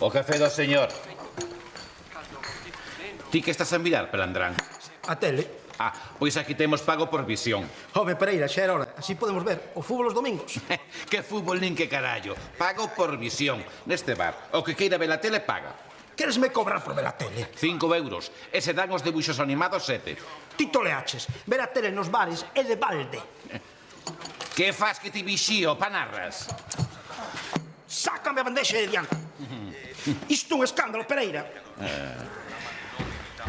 O café do señor. Ti que estás a mirar, Pelandrán? A tele. Ah, pois aquí temos pago por visión. Home, Pereira, xa era hora. Así podemos ver o fútbol os domingos. Que fútbol nin que carallo. Pago por visión. Neste bar, o que queira ver a tele paga. Queresme cobrar por ver a tele? 5 euros. E se dan os debuxos animados 7. Ti toleaches. Ver a tele nos bares é de balde. Que faz que ti vixío, panarras? Sácame a bandexa de diante. Isto é un escándalo, Pereira.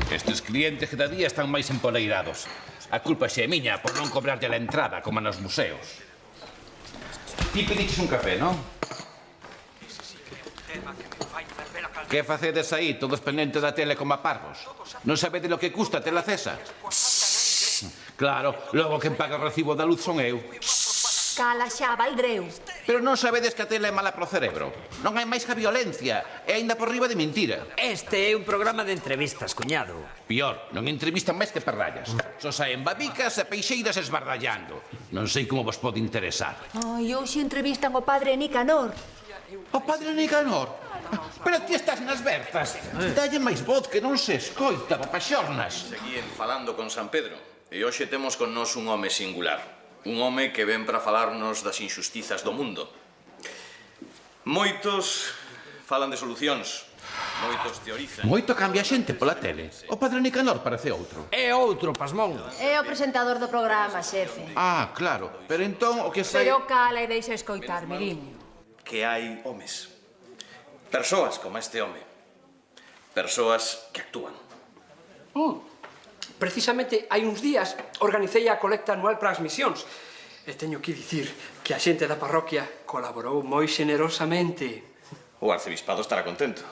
Estes clientes cada día están máis empoleirados. A culpa xe é miña por non cobrarte a entrada como nos museos. Ti pediches un café, non? Que facedes aí, todos pendentes da tele como a parvos? Non sabedes lo que custa a tela acesa? Claro, logo quen paga o recibo da luz son eu. Cala xa, Valdreu. Pero non sabedes que a tele é mala pro cerebro. Non hai máis que a violencia, e aínda por riba de mentira. Este é un programa de entrevistas, cuñado. Pior, non entrevistan máis que perrallas. Só saen babicas e peixeiras esbardallando. Non sei como vos pode interesar. Ai, hoxe entrevistan o padre Nicanor. O padre Nicanor? Pero ti estás nas bertas. Dalle máis voz que non se escoita, papaxornas. Seguíen falando con San Pedro. E hoxe temos con nós un home singular. Un home que ven para falarnos das injustizas do mundo. Moitos falan de solucións. Moitos teorizan. Moito cambia a xente pola tele. O padre Nicanor parece outro. É outro, pasmón. É o presentador do programa, xefe. Ah, claro. Pero entón o que sei... Pero cala e deixa escoitar, miriño. Que hai homes. Persoas como este home. Persoas que actúan. Precisamente hai uns días organicei a colecta anual para as misións. E teño que dicir que a xente da parroquia colaborou moi xenerosamente. O arcebispado estará contento.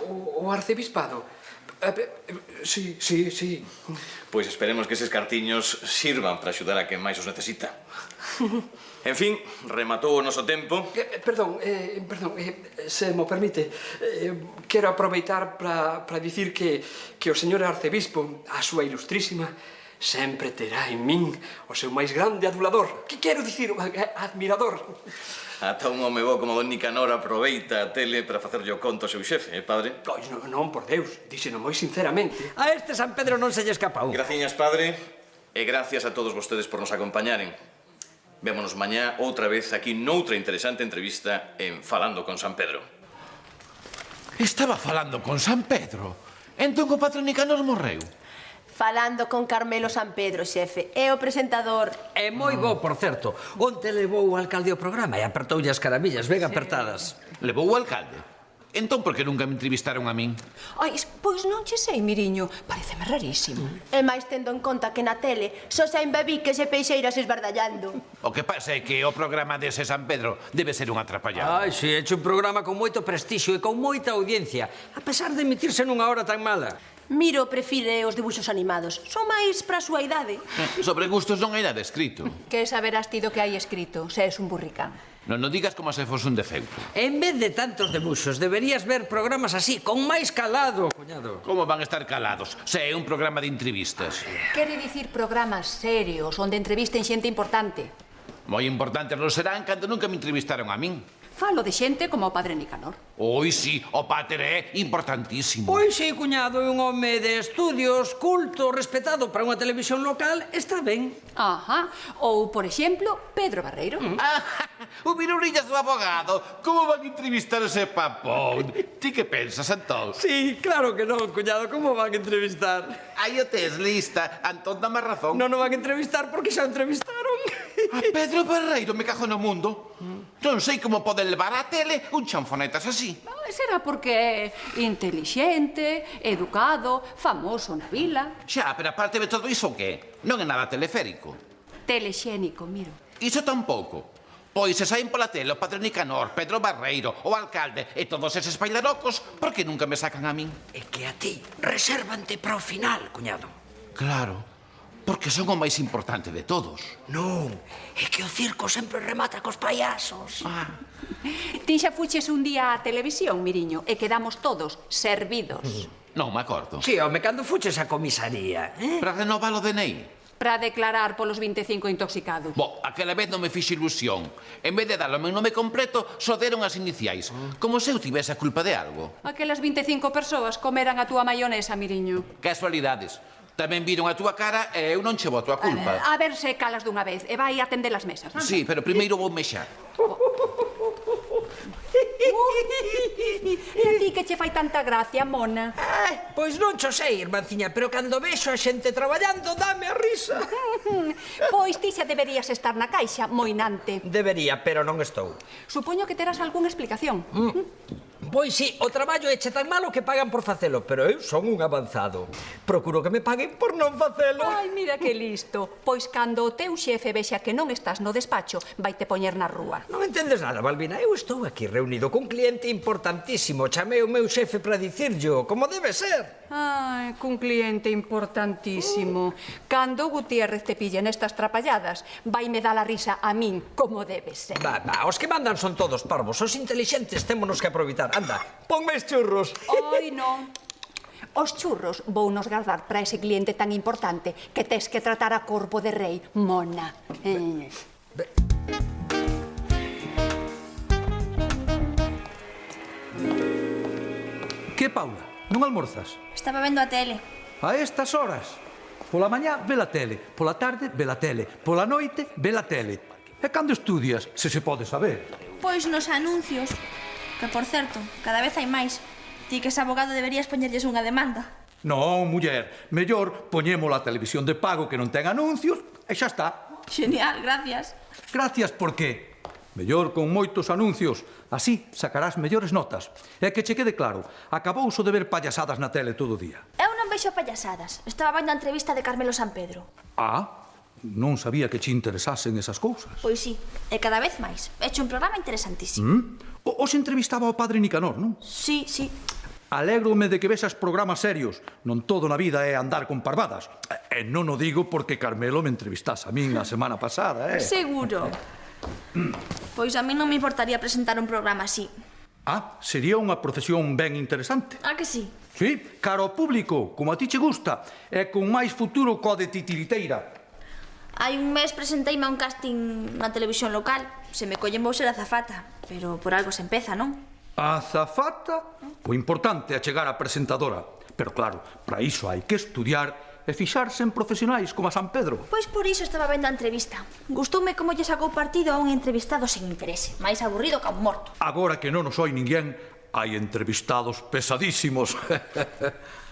O arcebispado? Sí. Pois esperemos que eses cartiños sirvan para axudar a quen máis os necesita. En fin, rematou o noso tempo. Perdón, se mo permite, quero aproveitar para dicir que o señor arcebispo, a súa ilustrísima, sempre terá en min o seu máis grande adulador. Que quero dicir, admirador. Ata un home bo como don Nicanor aproveita a tele para facerlle o conto ao seu xefe, padre? Pois non, por Deus, díxeno moi sinceramente. A este San Pedro non se lle escapa un. Graciñas, padre, e gracias a todos vostedes por nos acompañaren. Vémonos mañá outra vez aquí noutra interesante entrevista en Falando con San Pedro. Estaba falando con San Pedro. Entón o padre Nicanor morreu. Falando con Carmelo San Pedro, xefe. É o presentador. É moi bo, por certo. Onte levou o alcalde ao programa e apertoulle as caramillas ben apertadas. Levou o alcalde. Entón, por que nunca me entrevistaron a min? Ai, pois non che sei, miriño. Pareceme rarísimo. E máis tendo en conta que na tele só saen babiques e peixeiras esbardallando. O que pasa é que o programa dese San Pedro debe ser un atrapallado. Ai, si, hecho un programa con moito prestixio e con moita audiencia, a pesar de emitirse nunha hora tan mala. Miro prefire os dibuxos animados. Son máis para a súa idade. Sobre gustos non hai nada escrito. Que saberás ti do que hai escrito, se és un burricán. Non o digas como se fose un defecto. En vez de tantos debuxos, deberías ver programas así, con máis calado, cuñado. Como van a estar calados? Se é un programa de entrevistas. Quere dicir programas serios, onde entrevisten xente importante. Moi importantes non serán cando nunca me entrevistaron a min. Falo de xente como o padre Nicanor. Oi, si, o pater é importantísimo. Pois si, cuñado, é un home de estudios, culto, respetado para unha televisión local, está ben. Ajá. Ou, por exemplo, Pedro Barreiro. O virurillas do abogado. Como van a entrevistar ese papón? Ti que pensas, entón? Sí, claro que non, cuñado, como van a entrevistar? Aí o tes lista, Antón dá máis razón. Non o van a entrevistar porque xa o entrevistaron. A Pedro Barreiro, me cago no mundo. Non sei como pode levar á tele un chanfonetas así. Será porque é intelixente, educado, famoso na vila. Xa, pero aparte de todo iso, o que? Non é nada teleférico. Telexénico, miro. Iso tampouco. Pois se saen pola tele o padre Nicanor, Pedro Barreiro, o alcalde e todos eses bailarocos, por que nunca me sacan a min? É que a ti resérvante para o final, cuñado. Claro, porque son o máis importante de todos. Non, é que o circo sempre remata cos payasos. Ti xa fuches un día á televisión, miriño, e quedamos todos servidos. Non me acordo. Si, home, cando fuches a comisaría, Para renovar o DNI. Para declarar polos 25 intoxicados. Bo, aquela vez non me fixe ilusión. En vez de dar o meu nome completo, só deron as iniciais. Como se eu tivese a culpa de algo. Aquelas 25 persoas comeran a túa maionesa, Miriño. Casualidades. Tamén viron a túa cara e eu non che boto a culpa. A ver se calas dunha vez e vai atender as mesas. Sí, pero primeiro vou mexar. E a ti que che fai tanta gracia, mona? Pois non xo sei, irmanciña, pero cando vexo a xente traballando, dame a risa. Pois ti xa deberías estar na caixa, moinante. Debería, pero non estou. Supoño que terás algunha explicación. Pois si, o traballo é che tan malo que pagan por facelo, pero eu son un avanzado. Procuro que me paguen por non facelo. Ai, mira que listo. Pois cando o teu xefe vexa que non estás no despacho, vaite poñer na rúa. Non entendes nada, Balbina. Eu estou aquí reunido cun cliente importantísimo. Chamei o meu xefe para dicirllo como debe ser. Ai, cun cliente importantísimo. Cando Gutiérrez te pille nestas trapalladas, vaime dar a risa a min como debe ser. Va, os que mandan son todos parvos. Os intelixentes témonos que aproveitar. Anda, ponme os churros. Ai, non. Os churros vou nos guardar para ese cliente tan importante que tes que tratar a corpo de rei, mona. Que, Paula? Non almorzas? Estaba vendo a tele. A estas horas? Pola mañá, ve la tele. Pola tarde, ve la tele. Pola noite, ve la tele. E cando estudias, se pode saber? Pois nos anuncios. Que, por certo, cada vez hai máis. Ti que es abogado deberías poñerlles unha demanda. Non, muller. Mellor poñémola a televisión de pago que non ten anuncios e xa está. Genial, gracias. Gracias por qué? Mellor con moitos anuncios. Así sacarás mellores notas. E que che quede claro, acabouso de ver payasadas na tele todo o día. Eu non vexo payasadas. Estaba vendo a entrevista de Carmelo Sampedro. Ah, non sabía que che interesasen esas cousas. Pois sí, e cada vez máis. Hecho un programa interesantísimo. Os entrevistaba o padre Nicanor, non? Sí, sí. Alégrome de que vexas programas serios. Non todo na vida é andar con parvadas. E non o digo porque Carmelo me entrevistase a min a semana pasada, Seguro. Pois a mí non me importaría presentar un programa así. Ah, sería unha profesión ben interesante. Ah, que sí? Sí, cara ao público, como a ti che gusta, e con máis futuro co de titiriteira. Hai un mes presenteime a un casting na televisión local. Se me collen vou ser azafata, pero por algo se empeza, non? Azafata? O importante é chegar a presentadora. Pero claro, para iso hai que estudiar e fixarse en profesionais como a San Pedro. Pois por iso estaba vendo a entrevista. Gustoume como lle sacou partido a un entrevistado sen interese. Máis aburrido que a un morto. Agora que non os oi ninguén, hai entrevistados pesadísimos.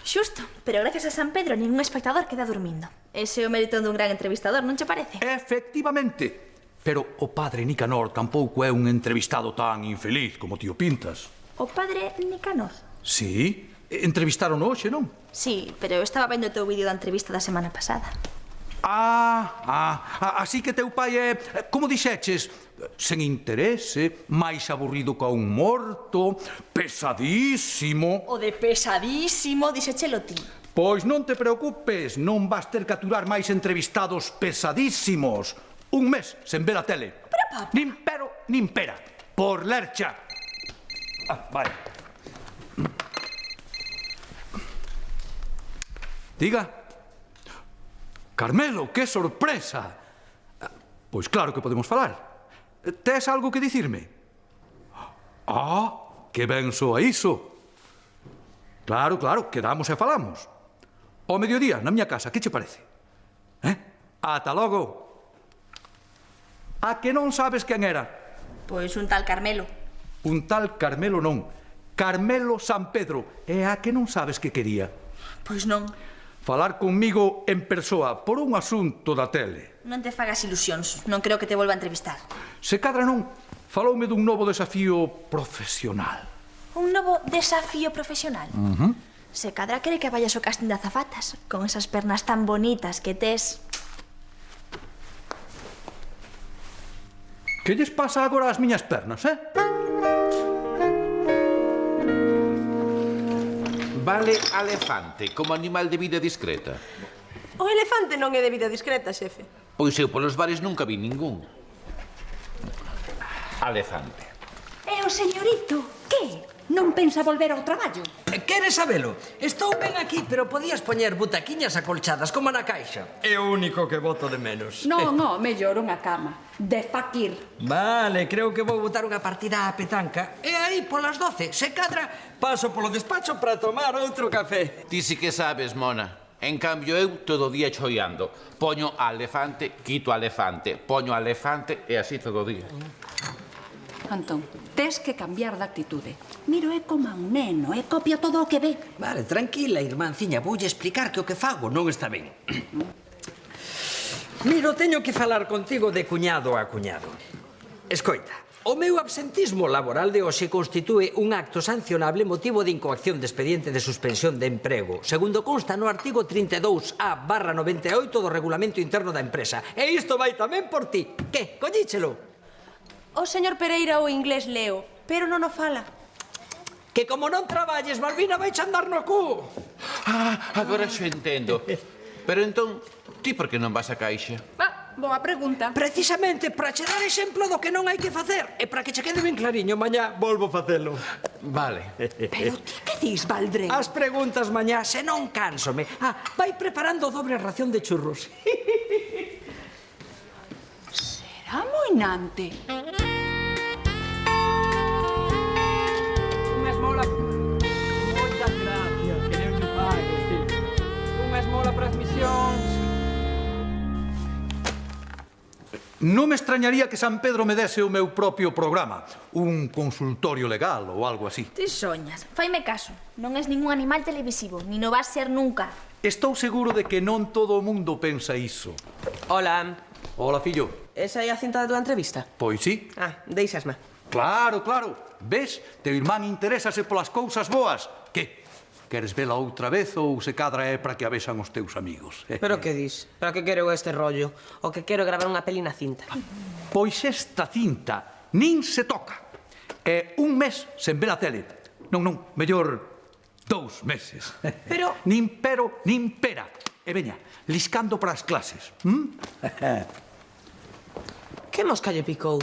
Xusto, pero gracias a San Pedro ningún espectador queda dormindo. Ese é o mérito dun gran entrevistador, non che parece? Efectivamente. Pero o padre Nicanor tampouco é un entrevistado tan infeliz como ti o pintas. O padre Nicanor? Sí, entrevistaron hoxe, non? Sí, pero eu estaba vendo o teu vídeo da entrevista da semana pasada. Así que teu pai é, como dixeches, sen interese, máis aburrido ca un morto, pesadísimo. O de pesadísimo, dixéchelo ti. Pois non te preocupes, non vas ter que aturar máis entrevistados pesadísimos. Un mes sen ver a tele. Pero, papá... Nin pero, nin pera. Por lercha. Vale. Diga. Carmelo, que sorpresa. Pois claro que podemos falar. Tes algo que dicirme? Que ben soa iso. Claro, quedamos e falamos. Ao mediodía, na miña casa, que che parece? Ata logo. A que non sabes quen era? Pois un tal Carmelo. Un tal Carmelo non. Carmelo San Pedro. E a que non sabes que quería? Pois non. Falar conmigo en persoa por un asunto da tele. Non te fagas ilusións. Non creo que te volva a entrevistar. Se cadra non, faloume dun novo desafío profesional. Un novo desafío profesional? Se cadra quere que vayas ao casting de azafatas, con esas pernas tan bonitas que tes. Que lles pasa agora ás miñas pernas, Vale elefante como animal de vida discreta. O elefante non é de vida discreta, xefe. Pois eu polos bares nunca vi ningún. Elefante. E o señorito, que? Non pensa volver ao traballo? Queres sabelo? Estou ben aquí, pero podías poñer butaquiñas acolchadas como na caixa. É o único que boto de menos. Non, mellor unha cama. De faquir. Vale, creo que vou botar unha partida á petanca. E aí, polas 12, se cadra, paso polo despacho para tomar outro café. Ti si que sabes, Mona. En cambio, eu todo o día choiando. Poño a elefante, quito a elefante, poño a elefante e así todo o día. Antón, tes que cambiar de actitude. Miro, é como un neno, e copia todo o que ve. Vale, tranquila, irmánciña, voulle explicar que o que fago non está ben. Miro, teño que falar contigo de cuñado a cuñado. Escoita, o meu absentismo laboral de hoxe constitúe un acto sancionable motivo de incoacción de expediente de suspensión de emprego, segundo consta no artigo 32A/98 do Regulamento Interno da Empresa. E isto vai tamén por ti. Que, collíchelo? O señor Pereira o inglés leo, pero non o fala. Que como non traballes, Malvina, vai andar no cu. Agora xo entendo. Pero entón, ti por que non vas a caixa? Boa pregunta. Precisamente para che dar exemplo do que non hai que facer e para que che quede ben clariño, mañá volvo facelo. Vale. Pero ti que dis, Valdrén? As preguntas mañá, se non cánsome. Vai preparando doble ración de churros. Será moinante. Unha esmola... Moitas gracias, que non te pague. Unha esmola para as misións. Non me extrañaría que San Pedro me dese o meu propio programa, un consultorio legal ou algo así. Ti soñas. Faime caso. Non és ningún animal televisivo, ni no vas ser nunca. Estou seguro de que non todo o mundo pensa iso. Hola. Hola, fillo. Esa é a cinta da tua entrevista? Pois sí. Deixasma. Claro, claro. Ves? Teu irmán interésase polas cousas boas. Que? Queres vela outra vez ou se cadra é para que a vexan os teus amigos? Pero que dis? Para que quero este rollo? O que quero gravar unha peli na cinta? Pois esta cinta nin se toca. É un mes sen ver a tele. Non, mellor 2 meses. Pero... Nin pero, nin pera. E veña, liscando para as clases. Que mosca lle picou?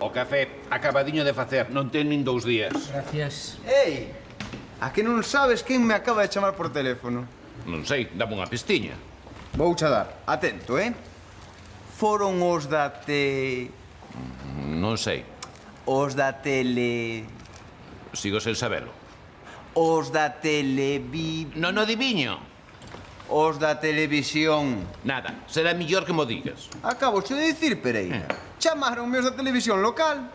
O café acabadiño de facer, non ten nin 2 días. Gracias. Ei, a que non sabes quen me acaba de chamar por teléfono? Non sei, dame unha pistiña. Vou cha dar, atento, Foron os da Non sei, Os da tele... sigo sen sabelo. Os da Non o adiviño. Os da televisión. Nada, será mellor que mo digas. Acabo de dicir, Pereira. Chamaronme os da televisión local.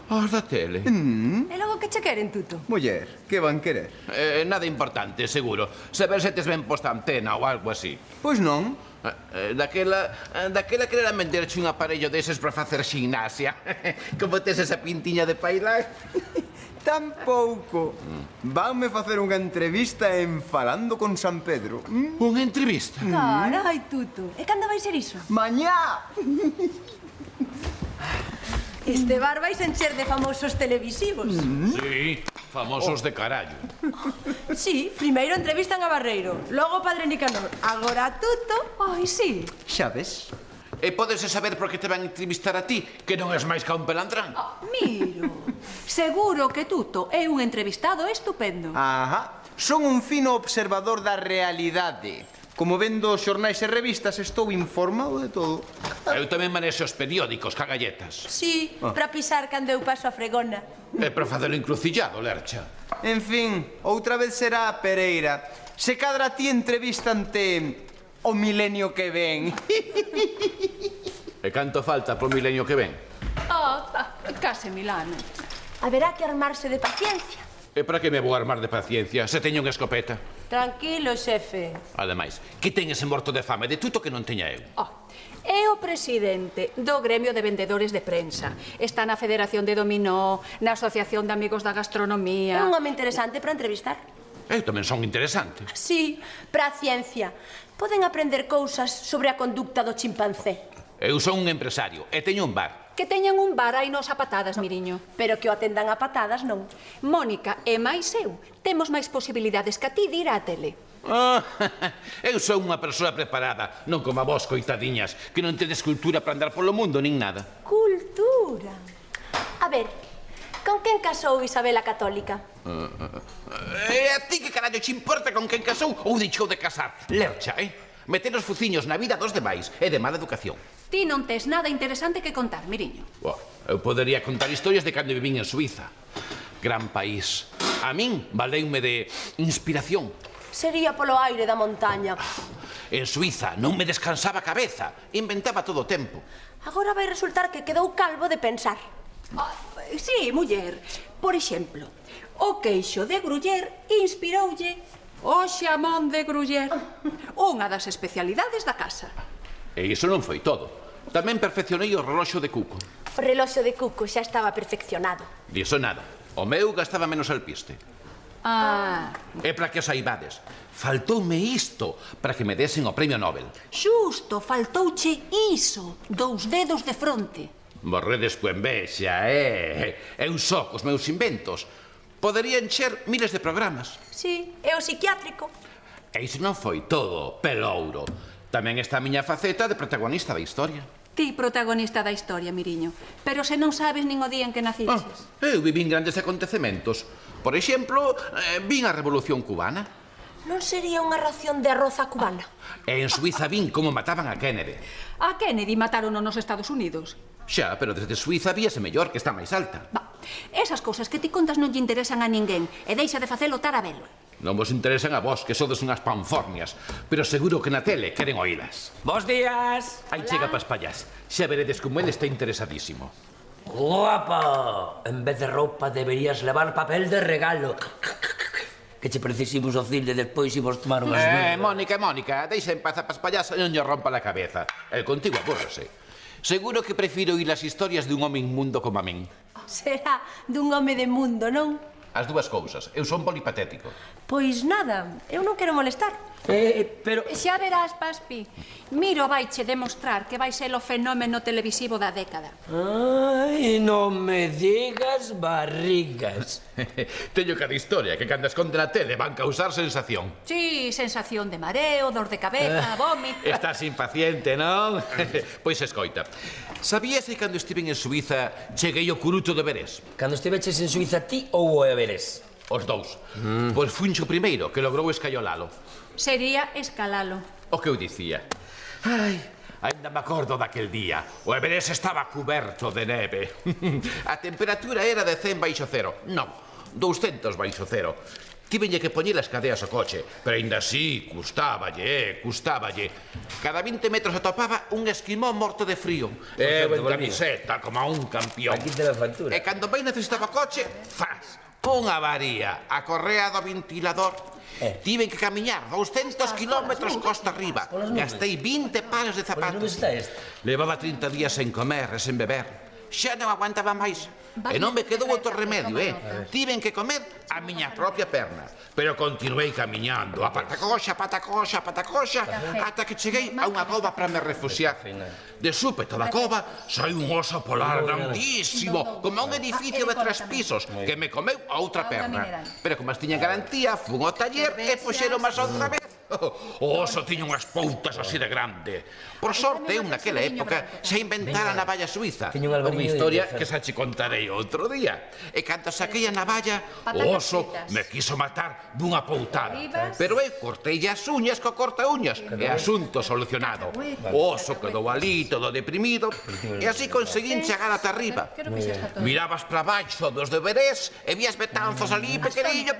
Os da tele? E logo que che queren, Tuto? Muller, que van querer? Nada importante, seguro. Saber se tes ben posta antena ou algo así. Pois non. Daquela querera venderche un aparello deses para facer gimnasia. Como tes esa pintiña de bailar? Tampouco. Vanme facer unha entrevista en Falando con San Pedro. Unha entrevista? Carai, Tuto. E cando vai ser iso? Mañá! Este bar vais encher de famosos televisivos. Sí, famosos de carallo. Sí, primeiro entrevistan a Barreiro, logo o Padre Nicanor, agora a Tuto. Ai, sí. Xa ves? E podes saber por que te van entrevistar a ti, que non és máis ca un pelandrán? Miro, seguro que Tuto é un entrevistado estupendo. Ajá, son un fino observador da realidade. Como vendo xornais e revistas, estou informado de todo. Eu tamén manexo os periódicos ca galletas. Sí, para pisar cando eu paso a fregona. E para facer o encrucillado, Lercha. En fin, outra vez será a Pereira. Se cadra ti entrevistante o milenio que ven. E canto falta pro milenio que ven? Case Milano. Haberá que armarse de paciencia. E para que me vou armar de paciencia se teño unha escopeta? Tranquilo, xefe. Ademais, que ten ese morto de fame de Tuto que non teña eu? É o presidente do gremio de vendedores de prensa. Está na Federación de Dominó, na Asociación de Amigos da Gastronomía. É un home interesante para entrevistar. Eu tamén son interesante. Sí, para a ciencia. Poden aprender cousas sobre a conducta do chimpancé. Eu son un empresario e teño un bar. Que teñan un bar aí nos a patadas, Miriño. Pero que o atendan a patadas, non. Mónica e máis eu temos máis posibilidades que a ti de ir á tele. Eu sou unha persoa preparada, non como a vos, coitadiñas, que non tedes cultura para andar polo mundo nin nada. Cultura. A ver, con quen casou Isabel a Católica? E a ti que carallo te importa con quen casou ou deixou de casar? Lercha, meter os fuciños na vida dos demais é de mala educación. Ti non tes nada interesante que contar, Miriño. Eu podería contar historias de cando vivín en Suiza. Gran país. A min valeume de inspiración. Sería polo aire da montaña. En Suiza non me descansaba a cabeza. Inventaba todo o tempo. Agora vai resultar que quedou calvo de pensar. Sí, muller. Por exemplo, o queixo de Gruyère inspiroulle o xamón de Gruyère, unha das especialidades da casa. E iso non foi todo. Tamén perfeccionei o reloxo de Cuco. O reloxo de Cuco xa estaba perfeccionado. Diso nada. O meu gastaba menos alpiste. E para que os saibades, faltoume isto para que me desen o premio Nobel. Xusto, faltouche iso, 2 dedos de fronte. Morredes co envexa, Eu só cos meus inventos podería encher miles de programas. Sí, é o psiquiátrico. E iso non foi todo, pelouro. Tamén está a miña faceta de protagonista da historia. Ti protagonista da historia, Miriño. Pero se non sabes nin o día en que naciches. Eu vivín grandes acontecementos. Por exemplo, vin a Revolución Cubana. Non sería unha ración de arroz a cubana? E en Suiza vin como mataban a Kennedy. A Kennedy mataron nos Estados Unidos. Xa, pero desde Suiza víase mellor, que está máis alta. Esas cousas que ti contas non lle interesan a ninguén e deixa de facelo tarabelo. Non vos interesan a vos, que sodes unhas panfornias, pero seguro que na tele queren oílas. Bos días. Aí chega Paspallás. Xa veredes como ele está interesadísimo. Guapa! En vez de roupa deberías levar papel de regalo. Que che precisimos o cine despois imos tomar unhas birras. Mónica, deixa en paz a Paspallás e non lle rompa la cabeza. El contigo abúrrese. Seguro que prefiro oír as historias dun home inmundo como a min. Será dun home de mundo, non? As dúas cousas. Eu son polipatético. Pois nada, eu non quero molestar. Pero... Xa verás, Paspi. Miro vaiche demostrar que vai ser o fenómeno televisivo da década. Ai, non me digas barrigas. Teño cada historia que cando esconde na tele van causar sensación. Sí, sensación de mareo, dor de cabeza, vómito... Estás impaciente, non? Pois escoita. Sabías que cando estiven en Suiza cheguei ao curuto de Everest? Cando estiveches en Suiza ti ou o Everest? Os dous. Pois funcho primeiro que logrou escaiolalo. Sería escalalo. O que eu dicía. Ai, ainda me acordo daquel día. O Everest estaba cuberto de neve. A temperatura era de 100 baixo cero. Non, 200 baixo cero. Tívenlle que poñer as cadeas ao coche, pero ainda así, custáballe. Cada 20 metros atopaba un esquimó morto de frío. Eu en camiseta, como un campión. Aquí te la factura. E cando ben necesitaba coche, faz, unha avaría. A correa do ventilador. Tiven que camiñar 200 kilómetros costa arriba. Gastei 20 pares de zapatos. Levaba 30 días sen comer e sen beber. Xa non aguantaba máis. E non me quedou outro remedio, Tiven que comer a miña propia perna. Pero continuei camiñando, a patacoxa, ata que cheguei a unha cova para me refuxiar. De súpeto da cova sai un oso polar grandísimo, como un edificio de 3 pisos, que me comeu a outra perna. Pero como as tiña garantía, fun ao taller e puxeron máis outra vez. O oso tiña unhas poutas así de grande. Por sorte, eu naquela época xa inventara a navalla suiza. Unha historia que xa che contarei outro día. E cando saquei a navalla, o oso me quiso matar dunha poutada. Pero eu cortei as uñas co corta-uñas e asunto solucionado. O oso quedou ali todo deprimido e así conseguín chegar ata arriba. Mirabas para baixo dos de Everest e vías betanzos ali, pequeniño.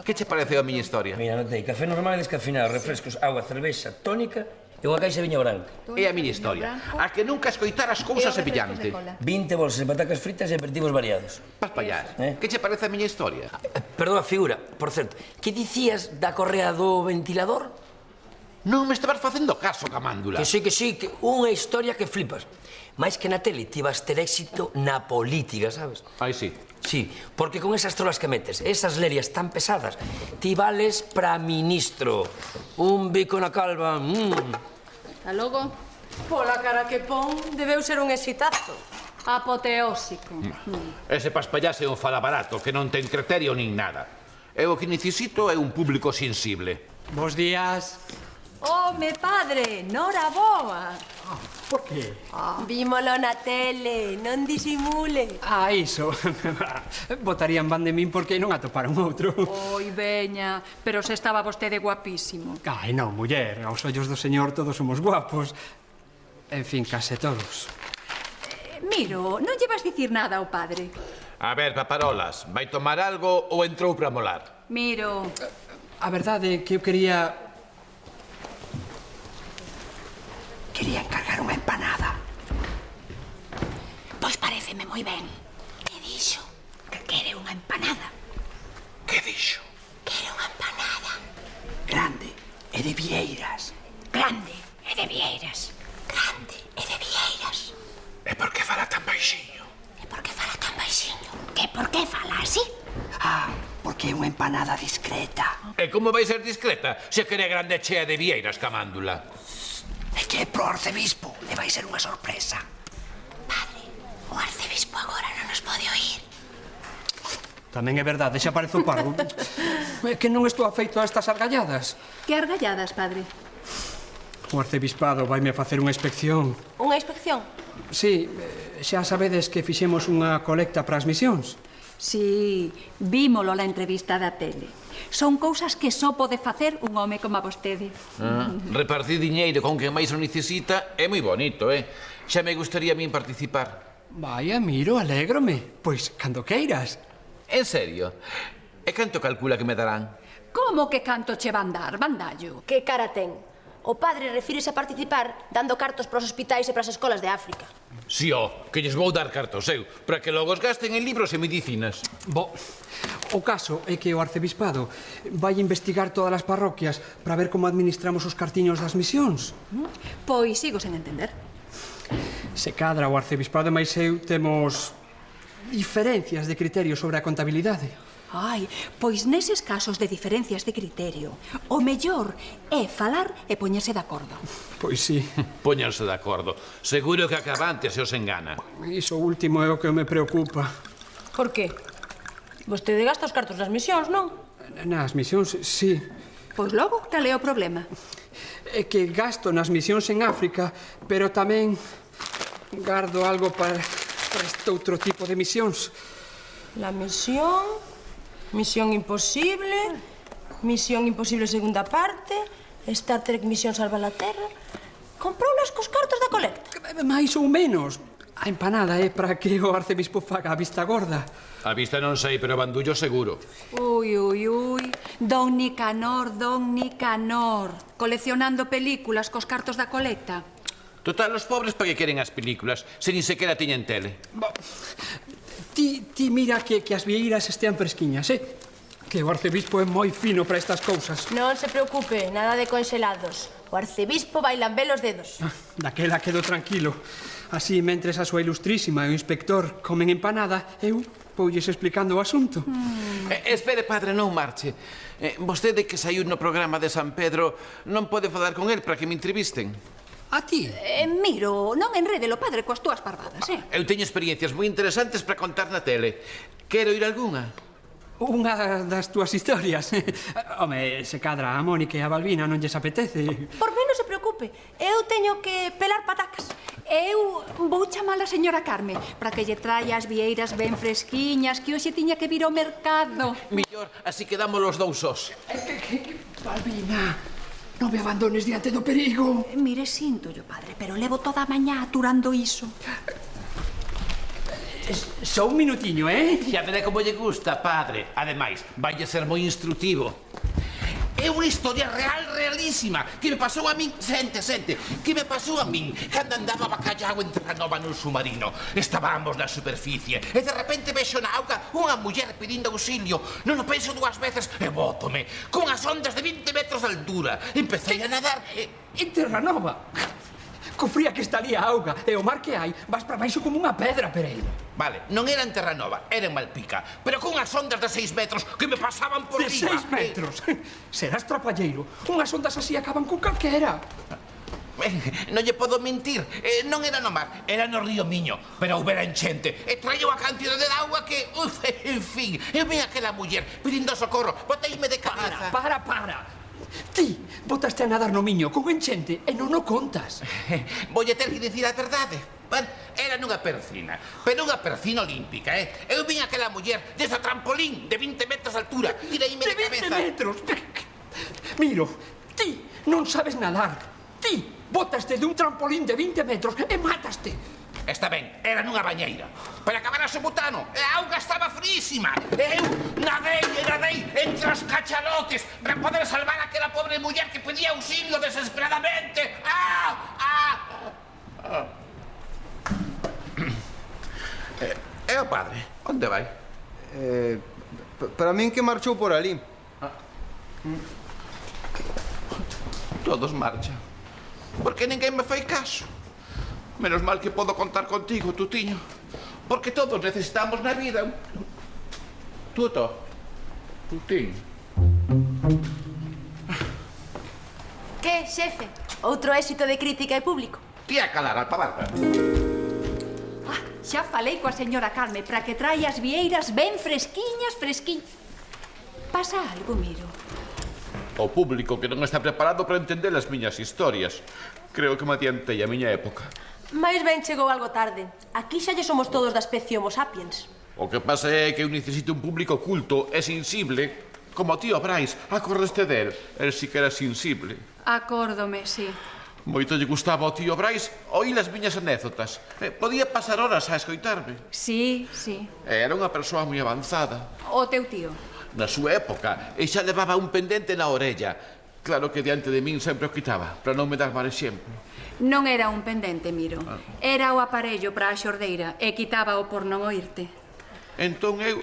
Que che pareceu a miña historia? Mira, notei café normal e descafeinado, refrescos, agua, cervexa, tónica e unha caixa de viña branca. E a miña historia? A que nunca escoitaras cousas semellante. 20 bolsas de patacas fritas e aperitivos variados. Paspallás, que che parece a miña historia? Perdón, figura, por certo, que dicías da correa do ventilador? Non me estabas facendo caso, camándula. Que sí, que unha historia que flipas. Mais que na tele ti vas ter éxito na política, sabes? Ai, sí. Sí, porque con esas trolas que metes, esas lerias tan pesadas, ti vales pra ministro. Un bico na calva. Hasta logo. Pola cara que pon, debeu ser un exitazo. Apoteósico. Ese Paspallás é un fala barato que non ten criterio nin nada. Eu o que necesito é un público sensible. Bos días. Home, padre, nora boa. Por qué? Vímolo na tele, non disimule. Iso. Botarían van de min porque non atoparon outro. Oi, veña, pero se estaba vostede guapísimo. Ai, non, muller, aos ollos do señor todos somos guapos. En fin, case todos. Miro, non llevas dicir nada ao padre. A ver, paparolas, vai tomar algo ou entrou para molar? Miro. A verdade é que eu quería encargar unha empanada. Pois pareceme moi ben. Que dixo? Que quere unha empanada. Que dixo? Quere unha empanada. Grande e de vieiras. Grande e de vieiras. Grande e de vieiras. E por que fala tan baixiño? E por que fala tan baixiño? Que por que fala así? Porque é unha empanada discreta. E como vai ser discreta se quere grande e chea de vieiras, camándula? É que é pro arcebispo, le vai ser unha sorpresa. Padre, o arcebispo agora non nos pode oír. Tamén é verdade, xa parezo parvo. É que non estou afeito a estas argalladas. Que argalladas, padre? O arcebispado vaime facer unha inspección. Unha inspección? Sí, xa sabedes que fixemos unha colecta para as misións. Sí, vímolo na entrevista da tele. Son cousas que só pode facer un home como a vostede. Repartir diñeiro con quen máis o necesita é moi bonito, Xa me gustaría a min participar. Vaya, Miro, alégrome. Pois, cando queiras. En serio? E canto calcula que me darán? Como que canto che van dar, bandallo? Que cara ten? O padre refírese a participar dando cartos para os hospitais e para as escolas de África. Si, que lles vou dar cartos eu, para que logo os gasten en libros e medicinas. O caso é que o arcebispado vai investigar todas as parroquias para ver como administramos os cartiños das misións. Pois sigo sen entender. Se cadra o arcebispado e máis eu temos diferencias de criterio sobre a contabilidade. Ai, pois neses casos de diferencias de criterio, o mellor é falar e poñerse de acordo. Pois sí. Póñanse de acordo. Seguro que acabante se os engana. Iso último é o que me preocupa. Por qué? Vostede gasta os cartos das misións, non? Nas misións, sí. Pois logo, cal é o problema? É que gasto nas misións en África, pero tamén gardo algo para este outro tipo de misións. La misión... Misión Imposible, Misión Imposible segunda parte, Star Trek Misión Salva la Terra... Comprounas cos cartos da colecta. Mais ou menos. A empanada é para que o arcebispo faga a vista gorda. A vista non sei, pero bandullo seguro. Ui, Don Nicanor, coleccionando películas cos cartos da colecta. Total, os pobres para que queren as películas, se nin sequera tiñen tele. Ti mira que as vieiras estean fresquiñas, Que o arcebispo é moi fino para estas cousas. Non se preocupe, nada de congelados. O arcebispo vai lamber os dedos. Daquela quedo tranquilo. Así, mentres a súa ilustrísima e o inspector comen empanada, eu poulles explicando o asunto. Espere, padre, non marche. Vostede que saiu no programa de San Pedro non pode falar con el para que me entrevisten? A ti? Miro, non enrede o padre coas túas parvadas, Eu teño experiencias moi interesantes para contar na tele. Quero ir algunha? Unha das túas historias. Home, se cadra a Mónica e a Balbina non lles apetece. Por mí non se preocupe. Eu teño que pelar patacas. Eu vou chamar a señora Carme para que lle traia as vieiras ben fresquiñas que hoxe tiña que vir ao mercado. Millor, así quedamos los dous sós. Balbina, non me abandones diante do perigo. Mire, sinto yo, padre, pero levo toda a mañá aturando iso. Só un minutiño, Xa veré como lle gusta, padre. Ademais, vai ser moi instructivo. É unha historia realísima que me pasou a min, sente, que me pasou a min cando andaba bacallao en Terranova nun submarino. Estábamos na superficie e de repente vexo na auga unha muller pedindo auxilio. Non o penso dúas veces e bótome cunhas ondas de 20 metros de altura. Empecé a nadar e... En Terranova? Co fría que está ali a auga e o mar que hai, vas para baixo como unha pedra, Pereira. Vale, non era en Terranova, era en Malpica, pero cunhas ondas de 6 metros que me pasaban por riba. De 6 metros? Serás trapalleiro. Unhas ondas así acaban con calquera. Non lle podo mentir, non era no mar, era no río Miño, pero houbera enchente, e traía unha cantidade de auga que, en fin, fin. Eu vi aquela muller pedindo socorro. Boteime de cabeza. Para. Ti, botaste a nadar no miño con enchente e non o contas. Voulle ter que dicir a verdade. Bueno, era nunha percina, pero unha percina olímpica, Eu vi aquela muller desa trampolín de 20 metros de altura. Tireime de cabeza. 20 metros? Miro, ti non sabes nadar. Ti botaste de un trampolín de 20 metros e mataste. Está ben, era nunha bañeira. Para acabar a su butano, a auga estaba frísima. Eu nadei entre os cachalotes para poder salvar aquela pobre muller que pedía auxilio desesperadamente. É o padre, onde vai? Para min que marchou por ali. Todos marchan. Porque ninguén me fai caso. Menos mal que podo contar contigo, Tutiño. Porque todos necesitamos na vida Tuto. Tutín. Que, xefe? Outro éxito de crítica e público? Tía calar, Alpabarca. Xa falei coa señora Carme para que traia as vieiras ben fresquiñas. Pasa algo, Miro? O público que non está preparado para entender as miñas historias. Creo que me adiantei a miña época. Mais ben chegou algo tarde. Aquí xa lle somos todos da especie Homo sapiens. O que pasa é que eu necesito un público culto e sensible, como o tío Brais. Acordeste del? El sí que era sensible. Acórdome, sí. Moito lle gustaba ao tío Brais oír as miñas anécdotas. Podía pasar horas a escoitarme. Sí. Era unha persoa moi avanzada. O teu tío? Na súa época, e xa levaba un pendente na orella. Claro que diante de min sempre o quitaba, para non me dar mal exemplo. Non era un pendente, Miro. Era o aparello para a xordeira e quitábao por non oírte. Entón eu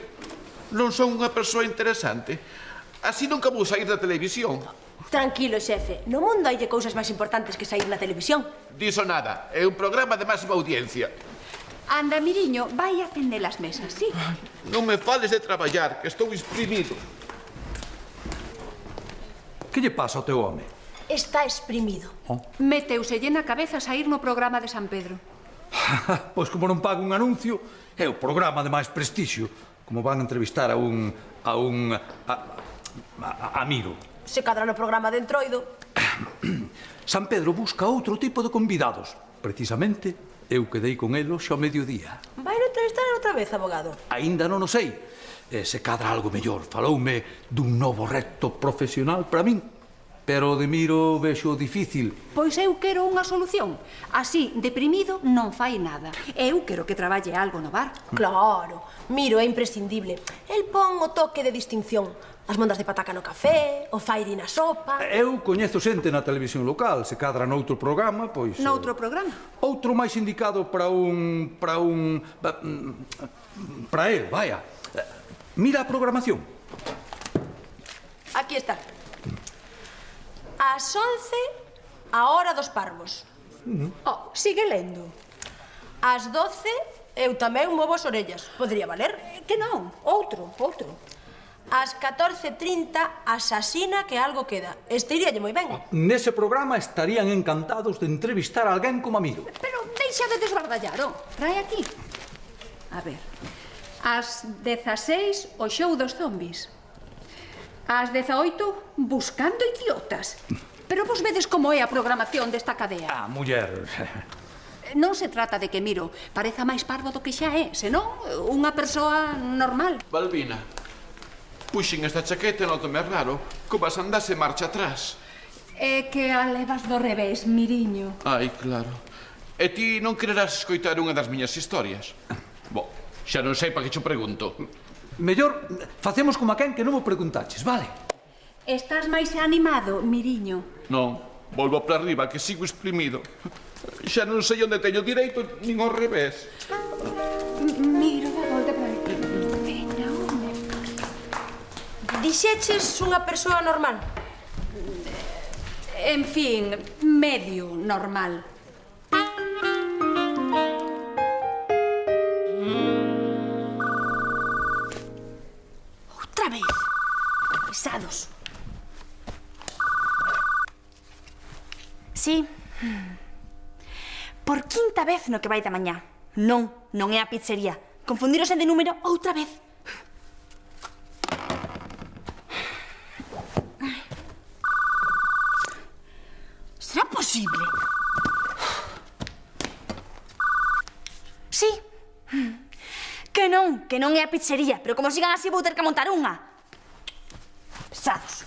non son unha persoa interesante. Así nunca vou sair da televisión. Tranquilo, xefe. No mundo hai cousas máis importantes que sair na televisión. Diso nada. É un programa de máxima audiencia. Anda, Miriño, vai a atender as mesas, sí? Non me fales de traballar, que estou exprimido. Que lle pasa ao teu home? Está exprimido. Meteuselle na cabeza sair no programa de San Pedro. Pois como non pago un anuncio, é o programa de máis prestixio. Como van a entrevistar a Miro. Se cadra no programa de Entroido. San Pedro busca outro tipo de convidados. Precisamente, eu quedei con el hoxe ao mediodía. Vai entrevistar outra vez, abogado? Aínda non o sei. Se cadra algo mellor. Faloume dun novo reto profesional para min. Pero de Miro vexo difícil. Pois eu quero unha solución. Así, deprimido, non fai nada. Eu quero que traballe algo no bar. Claro, Miro é imprescindible. El pon o toque de distinción. As mondas de pataca no café, o fairi na sopa... Eu coñezo xente na televisión local. Se cadra noutro programa, pois... Noutro programa? Outro máis indicado para el, vaya. Mira a programación. Aquí está. Ás 11, a hora dos parvos. Oh, sigue lendo. Ás 12, eu tamén movo as orellas. Podría valer? Que non, outro. Ás 14:30, Asasina que algo queda. Este iríalle moi ben. Nese programa estarían encantados de entrevistar a alguén como a Miro. Pero deixa de desbardallar, trae aquí. A ver. Ás 16, o show dos zombis. Ás 18, buscando idiotas. Pero vos vedes como é a programación desta cadea. Muller... Non se trata de que Miro pareza máis parvo do que xa é, senón unha persoa normal. Balbina, puxen esta chaqueta e notome raro, como as andase marcha atrás. É que a levas do revés, Miriño. Ai, claro. E ti non quererás escoitar unha das miñas historias? Bo, xa non sei para que cho pregunto. Mellor facemos como aquén que non mo preguntaches, vale? Estás máis animado, Miriño? Non, volvo para arriba, que sigo exprimido. Xa non sei onde teño direito nin ao revés. Miro, volta para aquí. Veña, home. Dixeches unha persoa normal? En fin, medio normal. Outra vez. Pesados. Sí. Por quinta vez no que vai da mañá. Non é a pizzería. Confundiros de número outra vez. será posible? Sí. Que non é a pizzería, pero como sigan así vou ter que montar unha. Pesados.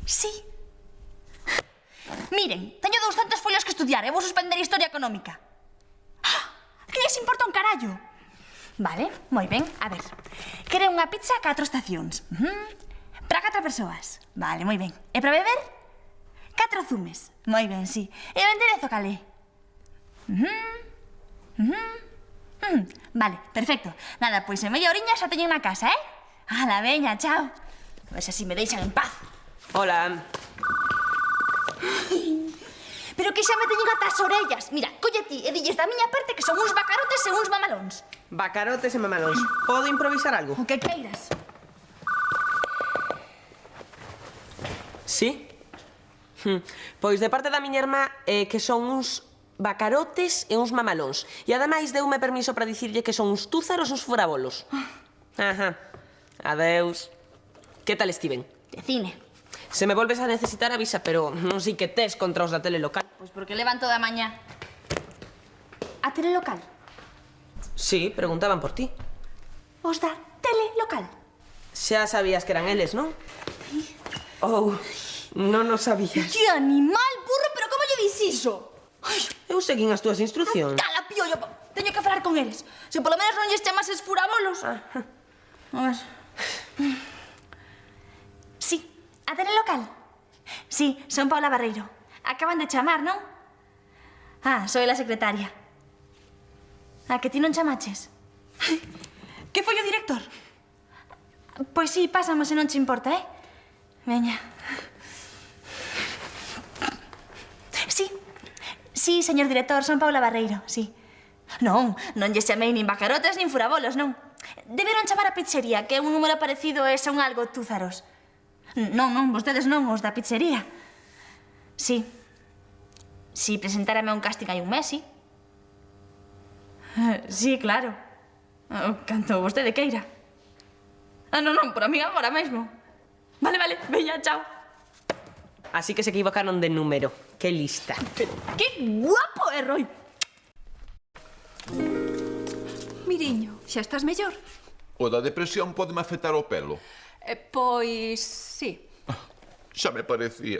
Sí. Miren, teño 200 folios que estudiar e vou suspender Historia Económica. Que lles importa un carallo? Vale, moi ben. A ver, quere unha pizza a 4 estacións. Para 4 persoas. Vale, moi ben. E para beber? 4 zumes. Moi ben, sí. E o enderezo calé? Vale, perfecto. Nada, pois en media oriña xa teño na casa, eh? Ala, veña, chao. A ver se así me deixan en paz. Hola. Pero que xa me teñen ata as orellas. Mira, colle ti e dilles da miña parte que son uns bacarotes e uns mamalóns. Bacarotes e mamalóns. Podo improvisar algo? O que queiras. Sí? Pois de parte da miña irmá que son uns bacarotes e uns mamalóns. E ademais deume permiso para dicirlle que son uns túzaros e uns furabolos. Ajá. Adeus. Que tal estiven? De cine. Se me volves a necesitar avisa, pero non sei que tes contra os da tele local. Pois porque levan toda a mañá. A tele local? Sí, preguntaban por ti. Os da tele local? Xa sabías que eran eles, non? Oh, non o sabías. Que animal burro, pero como lle dis iso? Eu seguín as túas instruccións. Cala, piollo, teño que falar con eles. Se polo menos non lles chamases furabolos. A ver. Sí, a tele local. Sí, son Paula Barreiro. Acaban de chamar, non? Ah, soy la secretaria. A que ti non chamaches? Que foi o director? Pois sí, pásamo se non che importa, eh? Veña. Sí, señor director, son Paula Barreiro, sí. Non lle chamei nin bacarotes nin furabolos, non. Deberon chamar a pizzería, que é un número parecido e son algo túzaros. Non, vostedes non, os da pizzería. Sí. Si presentárame a un casting hai un mes, sí. Sí, claro. Canto vostede queira. Non, por a mí agora mesmo. Vale, veña, chao. Así que se equivocaron de número. Que lista. Que guapo é, Roy. Miriño, xa estás mellor? O da depresión podeme afectar o pelo? Pois, sí. Xa me parecía.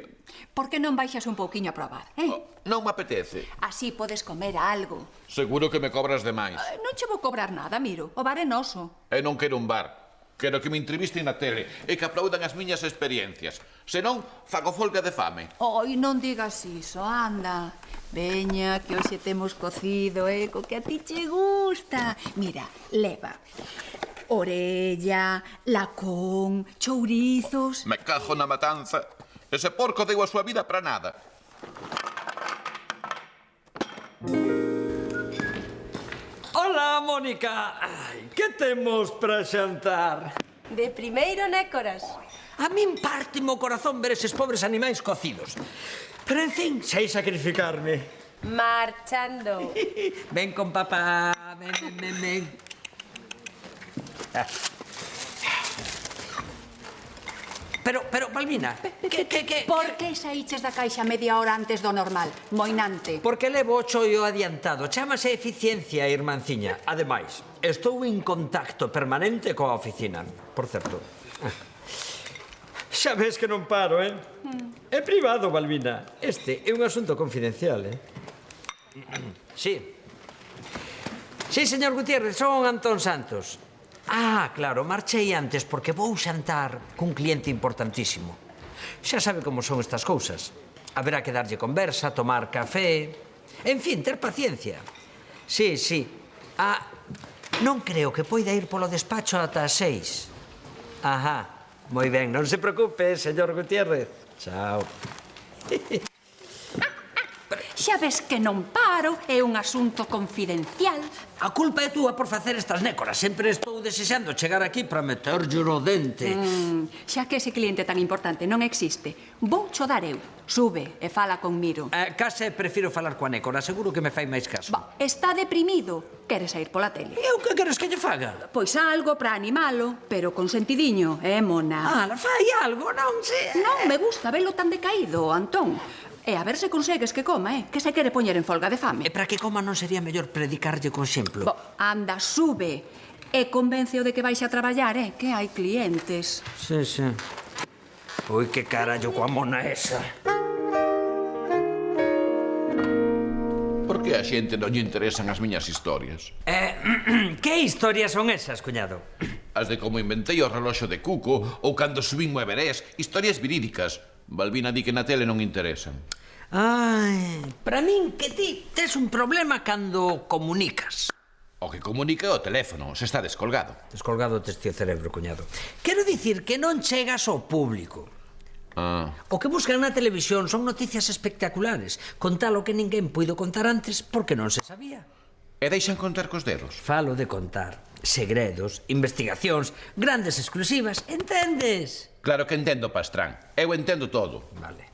Por que non baixas un pouquiño a probar, eh? Non me apetece. Así podes comer algo. Seguro que me cobras demais. Non che vou cobrar nada, miro. O bar é noso. E non quero un bar. Quero que me entrevisten na tele e que aplaudan as miñas experiencias. Senón, fago folga de fame. Oi, non digas iso, anda. Veña, que hoxe temos cocido, co que a ti che gusta. Mira, leva orella, lacón, chourizos... Me cajo na matanza. Ese porco deu a súa vida para nada. Hola, Mónica. Ai, que temos para xantar? De primeiro, nécoras. A min parte o corazón ver eses pobres animais cocidos. Pero, en fin, sei sacrificarme. Marchando. Ven con papá, ven. Pero, Palmina, que... Por que saíches da caixa media hora antes do normal, moinante? Porque levo 8 e o adiantado. Chámase eficiencia, irmanciña. Ademais, estou en contacto permanente coa oficina. Por certo. Xa ves que non paro, eh? É privado, Balbina. Este é un asunto confidencial, eh? Sí. Sí, señor Gutiérrez, son Antón Santos. Ah, claro, marchei antes porque vou xantar cun cliente importantísimo. Xa sabe como son estas cousas. Haberá que darlle conversa, tomar café... En fin, ter paciencia. Sí. Ah, non creo que poida ir polo despacho ata as 6. Ajá, moi ben, non se preocupe, señor Gutiérrez. Chao. Xa ves que non paro, é un asunto confidencial. A culpa é túa por facer estas nécoras. Sempre estou desexando chegar aquí para meterlle no dente. Xa que ese cliente tan importante non existe, vou cho dar eu. Sube e fala con Miro. Case prefiro falar coa nécora. Seguro que me fai máis caso. Está deprimido. Queres sair pola tele? E o que queres que lle faga? Pois algo para animalo, pero con sentidiño, mona? Fai algo, non sei. Non me gusta velo tan decaído, Antón. E a ver se consegues que coma, que se quere poñer en folga de fame. E para que coma non sería mellor predicarlle con exemplo? Anda, sube. E convenceo de que vais a traballar, que hai clientes. Sí. Ui, que carallo coa mona esa. Por que a xente non lle interesan as miñas historias? Que historias son esas, cuñado? As de como inventei o reloxo de Cuco ou cando subín o Everest, historias verídicas. Balbina di que na tele non interesan. Ai, para min que ti tes un problema cando comunicas. O que comunica é o teléfono, se está descolgado. Descolgado tes ti o cerebro, cuñado. Quero dicir que non chegas ao público. O que buscan na televisión son noticias espectaculares, contar o que ninguén puido contar antes porque non se sabía. E deixan contar cos dedos? Falo de contar segredos, investigacións, grandes exclusivas, entendes? Claro que entendo, Pastrán. Eu entendo todo. Vale.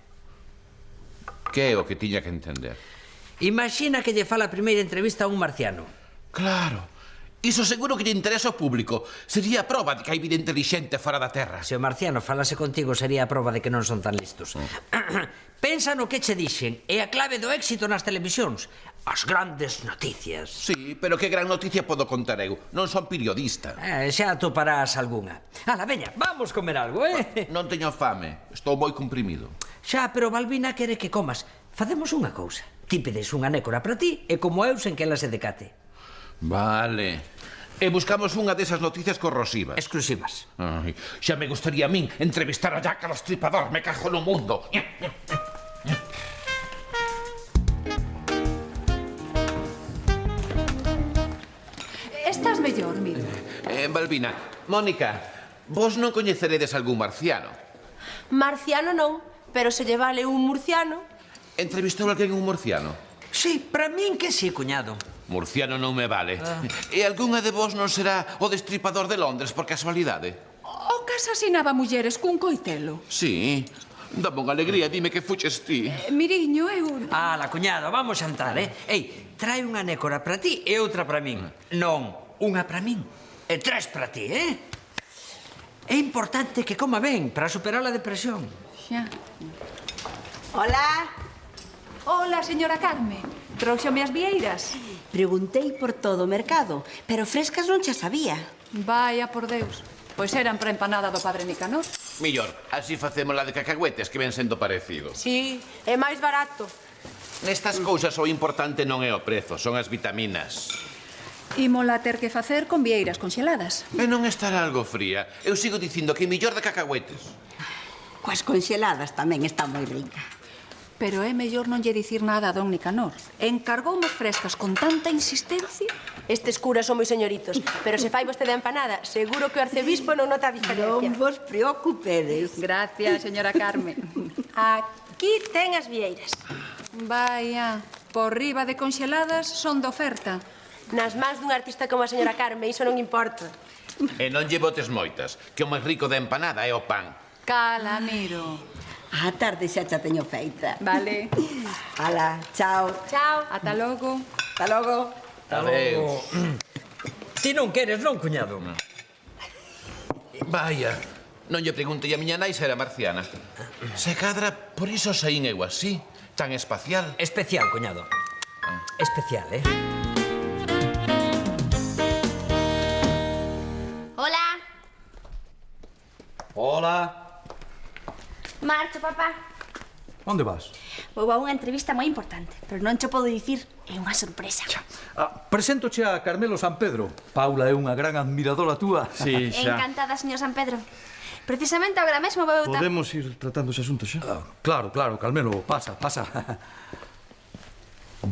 Que é o que tiña que entender? Imagina que lle fala a primeira entrevista a un marciano. Claro. Iso seguro que lle interesa ao público. Sería a proba de que hai vida intelixente fora da Terra. Se o marciano falase contigo sería a proba de que non son tan listos. Pensa no que che dixen. É a clave do éxito nas televisións. As grandes noticias. Sí, pero que gran noticia podo contar eu? Non son periodista. Xa atoparás algunha. Ala, veña, vamos comer algo, Non teño fame. Estou moi comprimido. Xa, pero Balbina quere que comas. Facemos unha cousa. Ti pedes unha nécora para ti e como eu sen que ela se decate. Vale. E buscamos unha desas noticias corrosivas. Exclusivas. Ai, xa me gustaría a min entrevistar a Jack al Estripador. Me cajo no mundo. Estás mellor, Miro. Balbina, Mónica, vos non coñeceredes algún marciano? Marciano non, pero se lle vale un murciano. Entrevistou alguén un murciano? Sí, para min que sí, cuñado. Murciano non me vale. E algunha de vos non será o Destripador de Londres, por casualidade? O que asasinaba mulleres cun coitelo. Sí. Dame unha alegría, dime que fuches ti. Miriño, eu... Ala, cuñado, vamos xantar, Ei, trae unha nécora para ti e outra para min. Non, unha para min e tres para ti, É importante que coma ben para superar a depresión. Xa. Hola. Hola, señora Carme. Trouxome as vieiras. Preguntei por todo o mercado, pero frescas non xa sabía. Vaya, por Deus. Pois eran para empanada do padre Nicanor. Millor, así facemos la de cacahuetes, que ven sendo parecidos. Sí, é máis barato. Nestas cousas o importante non é o prezo, son as vitaminas. Ímola ter que facer con vieiras conxeladas. E non estará algo fría. Eu sigo dicindo que millor de cacahuetes. Coas conxeladas tamén está moi rica. Pero é mellor non lle dicir nada a don Nicanor. Encargoume frescas con tanta insistencia. Estes curas son moi señoritos, pero se fai vostede a empanada, seguro que o arcebispo non nota a diferencia. Non vos preocupedes. Gracias, señora Carme. Aquí ten as vieiras. Vaya, por riba de conxeladas son de oferta. Nas mans dun artista como a señora Carme, iso non importa. E non lle botes moitas, que o máis rico da empanada é o pan. Cala, Miro. A tarde xa xa teño feita. Vale. Ala, chao. Chao. Ata logo. Ata logo. Adeus. Ti non queres, non, cuñado? Vaya, non lle preguntei a miña nai se era marciana. Se cadra, por iso saín eu así, tan espacial. Especial, cuñado. Especial, Hola. Hola. Marcho, papá. Onde vas? Vou a unha entrevista moi importante, pero non cho podo dicir, é unha sorpresa. Preséntoche a Carmelo San Pedro. Paula é unha gran admiradora túa. Sí, xa. Encantada, señor San Pedro. Precisamente agora mesmo vou botar... Podemos ir tratando ese asunto xa? Claro, claro, Carmelo, pasa.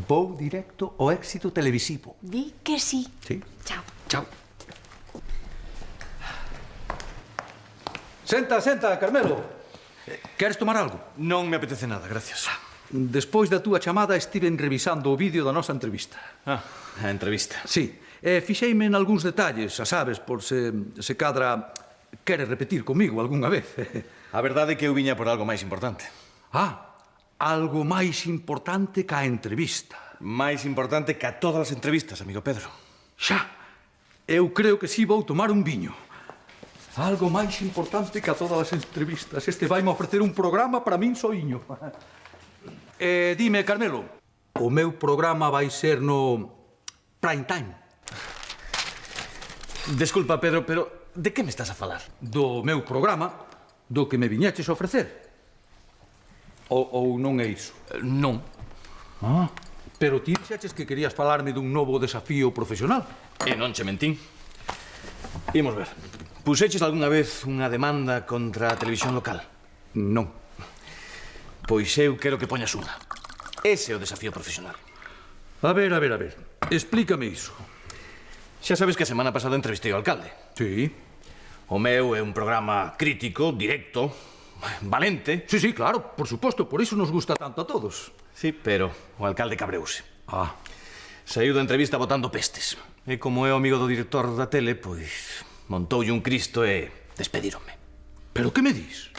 Vou directo ao éxito televisivo. Di que sí. Sí. Chao. Chao. Senta, Carmelo. Queres tomar algo? Non me apetece nada, gracias. Despois da túa chamada estiven revisando o vídeo da nosa entrevista. Ah, a entrevista. Sí, fixeime en algúns detalles, xa sabes, por se cadra quere repetir comigo algunha vez. A verdade é que eu viña por algo máis importante. Ah, algo máis importante ca entrevista. Máis importante ca todas as entrevistas, amigo Pedro. Xa, eu creo que si vou tomar un viño. Algo máis importante que a todas as entrevistas. Este vaime ofrecer un programa para min soiño. Dime, Carmelo, o meu programa vai ser no prime time. Desculpa, Pedro, pero de que me estás a falar? Do meu programa, do que me viñeches a ofrecer. Ou non é iso? Non. Ah, pero ti dixeches que querías falarme dun novo desafío profesional. E non che mentín. Imos ver. Puxeches algunha vez unha demanda contra a televisión local? Non. Pois eu quero que poñas unha. Ese é o desafío profesional. A ver. Explícame iso. Xa sabes que a semana pasada entrevistei o alcalde. Sí. O meu é un programa crítico, directo, valente. Sí, claro, por suposto, por iso nos gusta tanto a todos. Sí, pero o alcalde cabreuse. Ah. Saiu da entrevista botando pestes. E como é o amigo do director da tele, pois montoulle un cristo e despedíronme. Pero que me dis?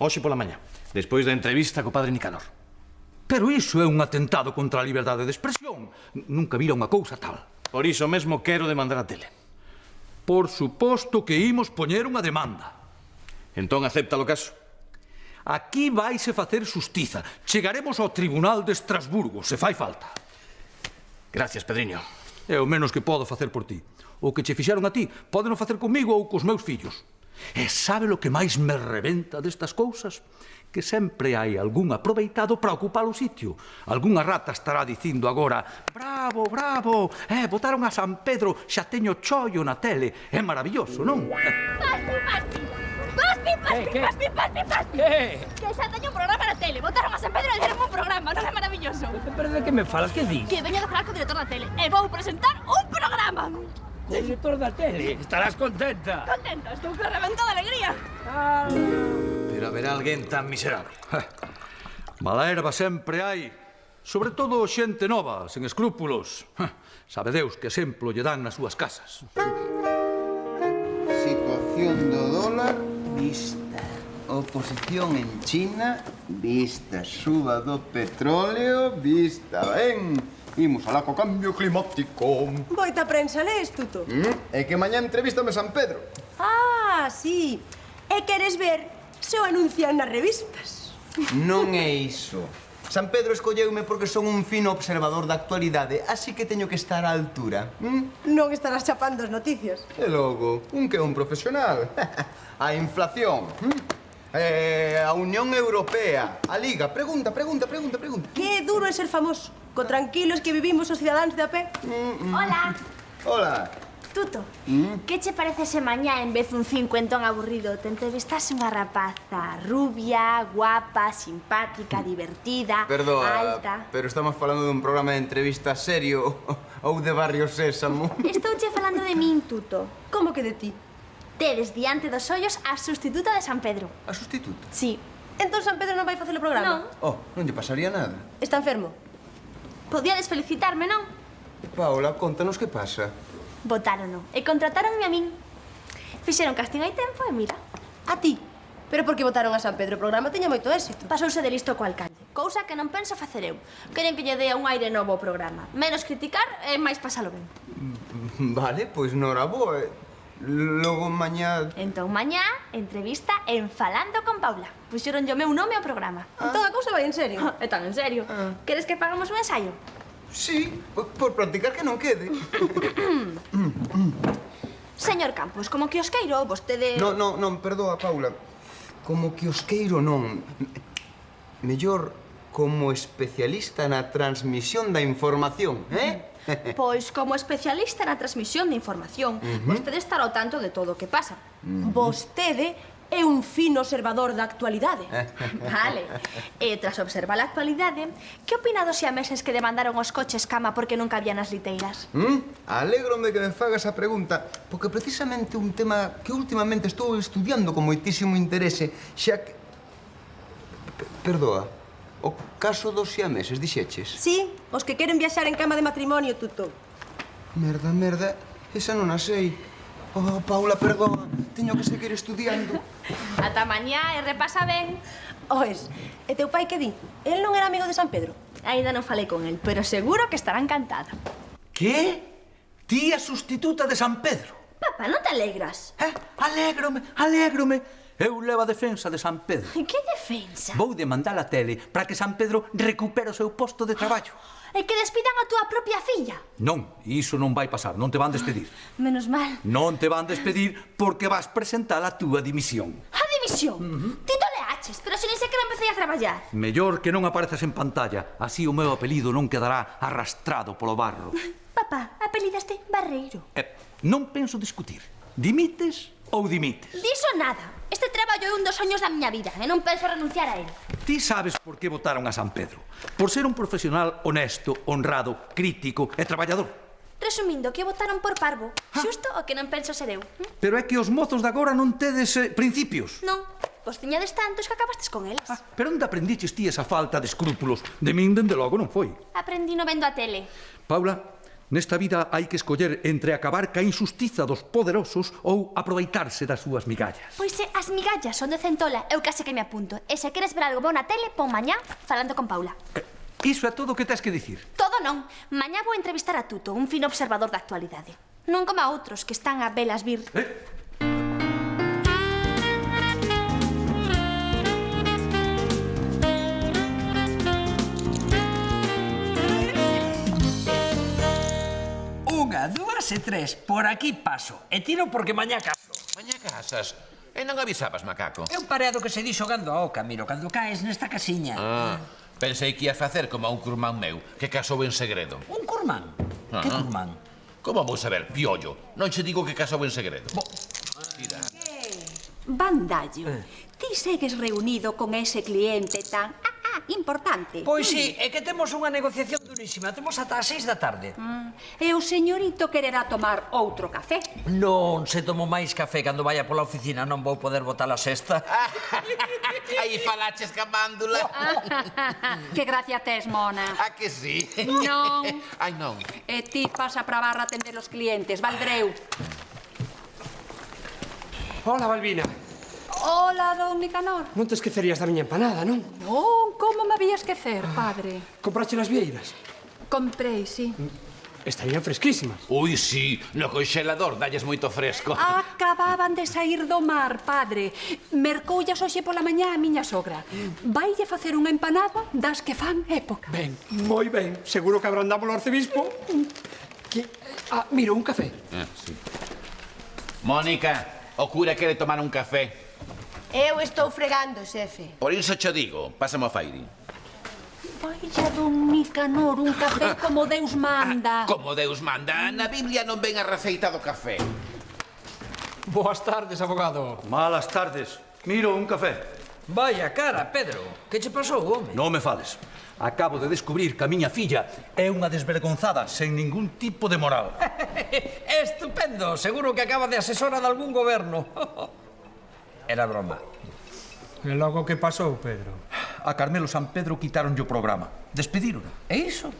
Hoxe pola mañá, despois da entrevista co padre Nicanor. Pero iso é un atentado contra a liberdade de expresión. Nunca vira unha cousa tal. Por iso mesmo quero demandar a tele. Por suposto que imos poñer unha demanda. Entón acepta o caso. Aquí vaise facer xustiza. Chegaremos ao Tribunal de Estrasburgo, se fai falta. Gracias, Pedriño. É o menos que podo facer por ti. O que che fixeron a ti, pódeno facer comigo ou cos meus fillos. E sabe lo que máis me rebenta destas cousas? Que sempre hai algún aproveitado para ocupar o sitio. Algúnha rata estará dicindo agora: bravo, botaron a San Pedro, xa teño chollo na tele. É maravilloso, non? Paspi! Que xa teño un programa na tele. Botaron a San Pedro e deron un programa, non é maravilloso? Pero de que me falas? Que dis? Que veño de falar co director da tele e vou presentar un programa. O director da tele? Estarás contenta. Contenta, estou que revento de alegría. Pero haberá alguén tan miserable. Mala erva sempre hai. Sobre todo xente nova, sen escrúpulos. Sabe Deus que exemplo lle dan nas súas casas. Situación do dólar, vista. Oposición en China, vista. Suba do petróleo, vista. Ben, imos alá co cambio climático. Moita prensa lees, Tuto? É que mañá entrevístame San Pedro. Ah, sí. E queres ver se o anuncian nas revistas? Non é iso. San Pedro escolleume porque son un fino observador da actualidade, así que teño que estar á altura. Non estarás chapando as noticias. E logo, un que é un profesional. A inflación. A Unión Europea. A Liga. Pregunta. Que duro é ser famoso. Co tranquilos que vivimos os cidadáns de a pé. Hola. Hola. Tuto, que che parece se mañá en vez un cincuentón aburrido te entrevistase unha rapaza rubia, guapa, simpática, divertida, Perdoa, alta? pero estamos falando dun programa de entrevista serio ou de Barrio Sésamo. Estouche falando de min, Tuto. Como que de ti? Tedes diante dos ollos a sustituta de San Pedro. A sustituta? Sí. Entón San Pedro non vai facer o programa? Non. Non lle pasaría nada. Está enfermo? Podíades felicitarme, non? Paula, contanos que pasa. Botárono e contrataronme a min. Fixeron casting hai tempo e mira. A ti? Pero por que votaron a San Pedro? O programa teña moito éxito. Pasouse de listo co alcalde. Cousa que non penso facer eu. Queren que lle dea un aire novo ao programa. Menos criticar e máis pasalo ben. Vale, pois noraboa. Logo mañá... Entón mañá, entrevista en Falando con Paula. Puxeron o meu nome ao programa. Entón a cousa vai en serio? É tan en serio. Queres que pagamos un ensayo? Sí, por practicar que non quede. Señor Campos, como quiosqueiro, vostede... Non, perdoa, Paula. Como quiosqueiro non. Mellor como especialista na transmisión da información, Pois, como especialista na transmisión de información, vostede estará ao tanto de todo o que pasa. Vostede é un fino observador da actualidade. Vale. E tras observar a actualidade, que opina dos siameses que demandaron os coches cama porque nunca había nas liteiras? Alégrome que me fagas a pregunta, porque precisamente un tema que últimamente estou estudiando con moitísimo interese, xa que... Perdoa, O caso dos siameses, dixeches? Sí, os que queren viaxar en cama de matrimonio, tuto. Merda, esa non a sei. Oh, Paula, perdón, teño que seguir estudiando. Ata mañá e repasa ben. Oes, e teu pai que di? El non era amigo de San Pedro? Ainda non falei con el, pero seguro que estará encantado. Que? Ti a sustituta de San Pedro? Papá, non te alegras? Alégrome. Eu levo a defensa de San Pedro. Que defensa? Vou demandar a tele para que San Pedro recupere o seu posto de traballo. E que despidan a túa propia filla. Non, iso non vai pasar, non te van despedir. Menos mal. Non te van despedir porque vas presentar a túa dimisión. A dimisión? Ti toleaches, pero se nin sequera empecé a traballar. Mellor que non aparezas en pantalla, así o meu apelido non quedará arrastrado polo barro. Papá, apelidaste Barreiro. Non penso discutir. Dimites ou dimites? Diso nada. Este traballo é un dos soños da miña vida e non penso renunciar a él. Ti sabes por que votaron a San Pedro. Por ser un profesional honesto, honrado, crítico e traballador. Resumindo, que o votaron por parvo. Xusto o que non penso ser eu. Pero é que os mozos de agora non tedes principios. Non, vos tiñades tantos que acabastes con eles. Pero onde aprendiches ti esa falta de escrúpulos? De min, dende logo, non foi. Aprendí no vendo a tele. Paula, nesta vida hai que escoller entre acabar ca injustiza dos poderosos ou aproveitarse das súas migallas. Pois as migallas son de centola, eu case que me apunto. E se queres ver algo bo na tele, pon mañá falando con Paula. Iso é todo o que tes que dicir. Todo non. Mañá vou entrevistar a Tuto, un fino observador da actualidade. Non como a outros que están a velas vir. Unha, dúas e tres. Por aquí paso. E tiro porque mañá caso. Mañá casas? E non avisabas, macaco? É un pareado que se di xogando a oca, miro, cando caes nesta casiña. Pensei que ia facer como a un curmán meu, que casou en segredo. Un curmán? Que curmán? Como vou saber, piollo? Non che digo que casou en segredo. Tira. Bandallo, ti segues reunido con ese cliente tan importante. Pois sí, é que temos unha negociación durísima. Temos ata as 6 da tarde. E o señorito quererá tomar outro café. Non se tomo máis café cando vaya pola oficina. Non vou poder botar a sexta. Aí falaches ca mándula. Que gracia tes, mona. A que sí? Non. Ai, non. E ti pasa pra barra atender os clientes, Valdreu. Hola, Balbina. Hola, don Nicanor. Non te esquecerías da miña empanada, non? Non, como me había esquecer, padre? Comprache las vieiras? Comprei, sí. Estarían fresquísimas. Ui, sí, no conxelador dalles moito fresco. Acababan de sair do mar, padre. Mercoullas hoxe pola mañá a miña sogra. Vaille facer unha empanada das que fan época. Ben, moi ben. Seguro que abrandamos o arcebispo. Mira, un café. Sí. Mónica, o cura quere tomar un café. Eu estou fregando, xefe. Por iso cho digo, pásame o fairi. Vailla, don Nicanor, un café como Deus manda. Como Deus manda, na Biblia non ven a receita do café. Boas tardes, abogado. Malas tardes. Miro un café. Vaya cara, Pedro. Que che pasou, home? Non me fales. Acabo de descubrir que a miña filla é unha desvergonzada sen ningún tipo de moral. Estupendo. Seguro que acaba de asesora de algún goberno. Era broma. E logo que pasou, Pedro? A Carmelo San Pedro quitaronlle o programa. Despedírono. E iso?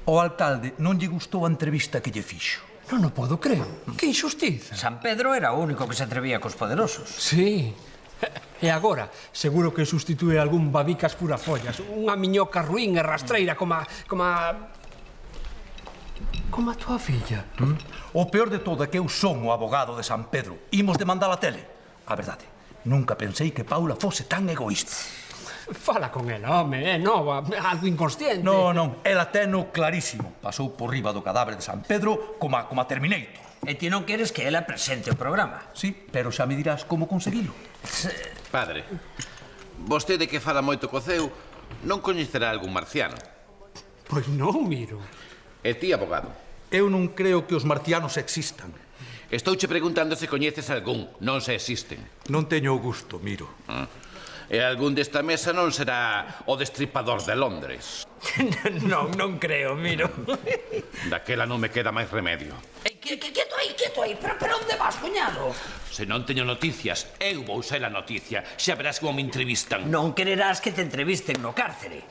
O alcalde non lle gustou a entrevista que lle fixo. Non o podo creer. Que injustiza. San Pedro era o único que se atrevía cos poderosos. Sí. E agora, seguro que sustitúe algún babicas furafollas, unha miñoca ruín e rastreira como a túa filla. O peor de todo é que eu son o abogado de San Pedro. Imos demandar a tele. A verdade, nunca pensei que Paula fose tan egoísta. Fala con ela, home, é nova, algo inconsciente. Non, ela teno clarísimo. Pasou por riba do cadáver de San Pedro como a Terminator. E ti non queres que ela presente o programa? Sí, pero xa me dirás como conseguilo. Padre, vostede que fala moito co ceu, non coñecerá algún marciano. Pois non, Miro. E ti, abogado? Eu non creo que os marcianos existan. Estouche preguntando se coñeces algún, non se existen. Non teño o gusto, Miro. E algún desta mesa non será o destripador de Londres. Non creo, Miro. Daquela non me queda máis remedio. Quieto aí. Pero onde vas, cuñado? Se non teño noticias, eu vou ser a noticia. Xa verás como me entrevistan. Non quererás que te entrevisten no cárcere.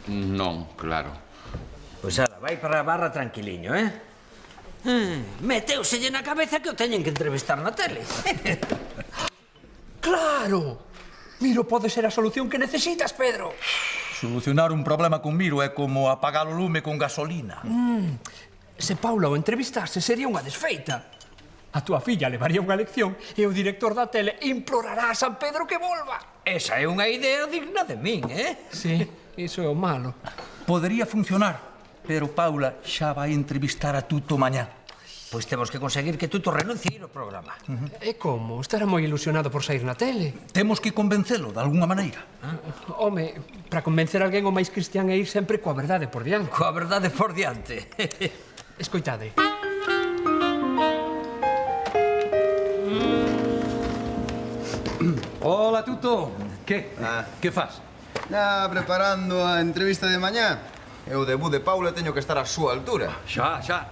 Non, claro. Pois ala, vai para a barra tranquiliño, Meteuselle na cabeza que o teñen que entrevistar na tele. Claro! Miro pode ser a solución que necesitas, Pedro. Solucionar un problema con Miro é como apagar o lume con gasolina. Se Paula o entrevistase sería unha desfeita. A túa filla levaría unha lección e o director da tele implorará a San Pedro que volva. Esa é unha idea digna de min, Sí, iso é o malo. Podería funcionar, pero Paula xa vai entrevistar a Tuto mañá. Pois temos que conseguir que Tuto renuncie ao programa. E como? Estará moi ilusionado por sair na tele. Temos que convencelo de alguna maneira. Home, para convencer alguén o máis cristián é ir sempre coa verdade por diante. Coa verdade por diante. Escoitade. Hola, Tuto. Que fas? Preparando a entrevista de mañá. E o debut de Paula teño que estar á súa altura. Xa.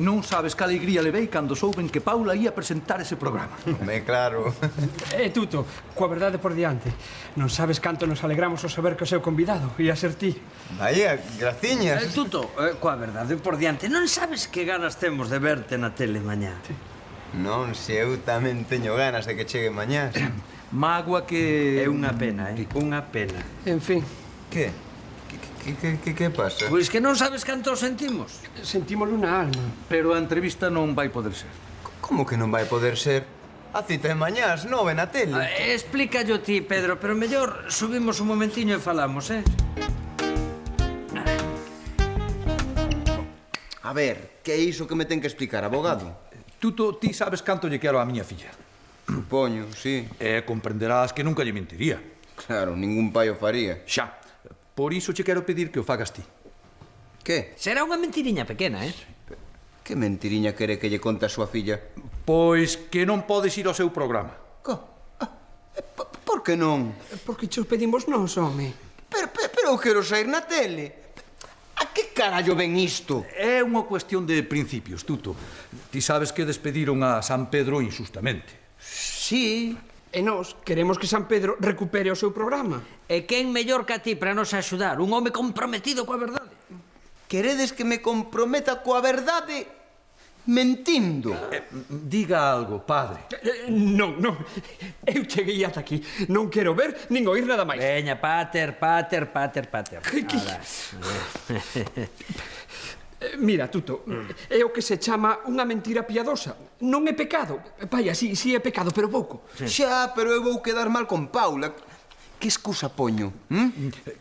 Non sabes que alegría levei cando souben que Paula ia presentar ese programa. Claro. Tuto, coa verdade por diante. Non sabes canto nos alegramos ao saber que o seu convidado ia ser ti. Vaya, graciñas. Tuto, coa verdade por diante, non sabes que ganas temos de verte na tele mañá? Non, se eu tamén teño ganas de que chegue mañá. Mágoa que... É unha pena, unha pena. En fin. Que? Que pasa? Pois que non sabes canto o sentimos. Sentímolo na alma. Pero a entrevista non vai poder ser. Como que non vai poder ser? A cita é mañá ás 9 na tele. Explícallo ti, Pedro, pero mellor subimos un momentiño e falamos, A ver, que é iso que me ten que explicar, abogado? Tuto, ti sabes canto lle quero á miña filla. Supoño, sí. E comprenderás que nunca lle mentiría. Claro, ningún pai o faría. Xa. Por iso che quero pedir que o fagas ti. Que? Será unha mentiriña pequena, Que mentiriña quere que lle conte a súa filla? Pois que non podes ir ao seu programa. Por que non? Porque che os pedimos nós, home. Pero eu quero sair na tele. A que carallo ven isto? É unha cuestión de principios, Tuto. Ti sabes que despediron a San Pedro injustamente. Sí. E nós queremos que San Pedro recupere o seu programa. E quen mellor que a ti para nos axudar? Un home comprometido coa verdade. Queredes que me comprometa coa verdade mentindo? Diga algo, padre. Non. Eu cheguei ata aquí. Non quero ver nin oír nada máis. Veña, pater. Mira, Tuto, é o que se chama unha mentira piadosa. Non é pecado. Vaya, sí é pecado, pero pouco. Xa, pero eu vou quedar mal con Paula. Que excusa poño?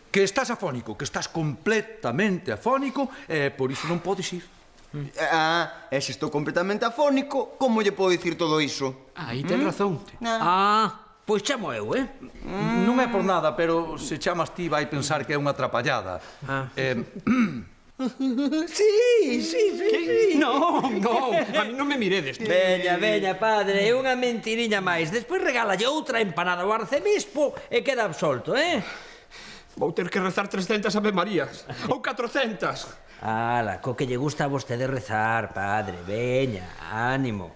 Que estás afónico, que estás completamente afónico e por iso non podes ir. E se estou completamente afónico, como lle podo dicir todo iso? Aí ten razón. Pois chamo eu, Non é por nada, pero se chamas ti vai pensar que é unha atrapallada. Sí. Non, a mí non me miredes. Veña, padre, é unha mentiriña máis. Despois regálalle outra empanada ao arcebispo e queda absolto, Vou ter que rezar 300 Ave Marías. Ou 400. Ala, co que lle gusta a vostede rezar, padre. Veña, ánimo.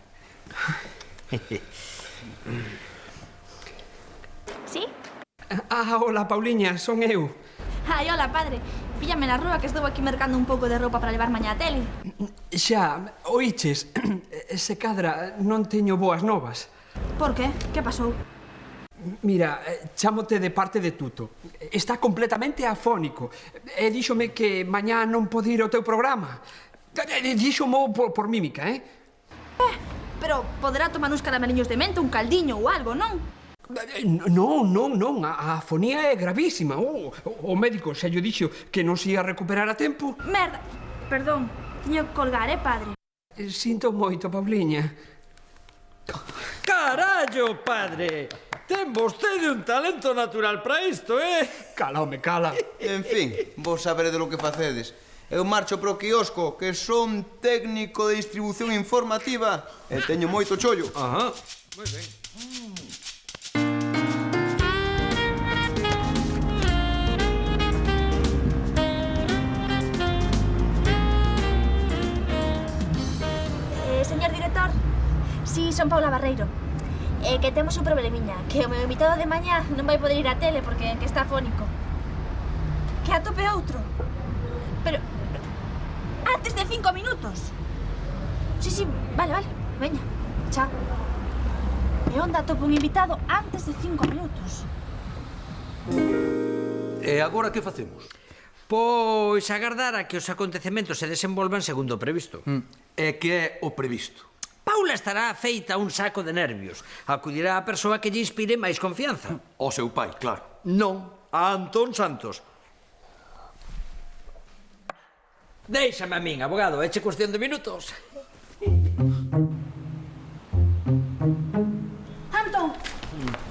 Sí? Hola, Pauliña, son eu. Ai, hola, padre. Píllame na rúa que estou aquí mercando un pouco de roupa para levar mañá a tele. Xa, oiches, se cadra non teño boas novas. Por que? Que pasou? Mira, chámote de parte de Tuto. Está completamente afónico. E díxome que mañá non pode ir ao teu programa. Díxomo por mímica, Pero poderá tomar uns carameliños de menta, un caldiño ou algo, non? Non, a afonía é gravísima. O médico xa lle dixo que non se ia recuperar a tempo. Merda, perdón, teño que colgar, padre? Sinto moito, Pauliña. Carallo, padre! Ten vostede un talento natural para isto, Cala, home, cala. En fin, vos saberedes lo que facedes. Eu marcho pro quiosco, que son técnico de distribución informativa e teño moito chollo. Ajá, moi ben. Señor director, sí, son Paula Barreiro. Que temos un problemiña, que o meu invitado de mañá non vai poder ir á tele porque está afónico. Que atope outro. Pero... antes de 5 minutos. Sí, vale. Veña, chao. E onde atopo un invitado antes de 5 minutos? E agora que facemos? Pois agardar a que os acontecementos se desenvolvan segundo o previsto. E que é o previsto? Paula estará feita un saco de nervios. Acudirá a persoa que lle inspire máis confianza. O seu pai, claro. Non, a Antón Santos. Déixame a min, abogado, eche cuestión de minutos.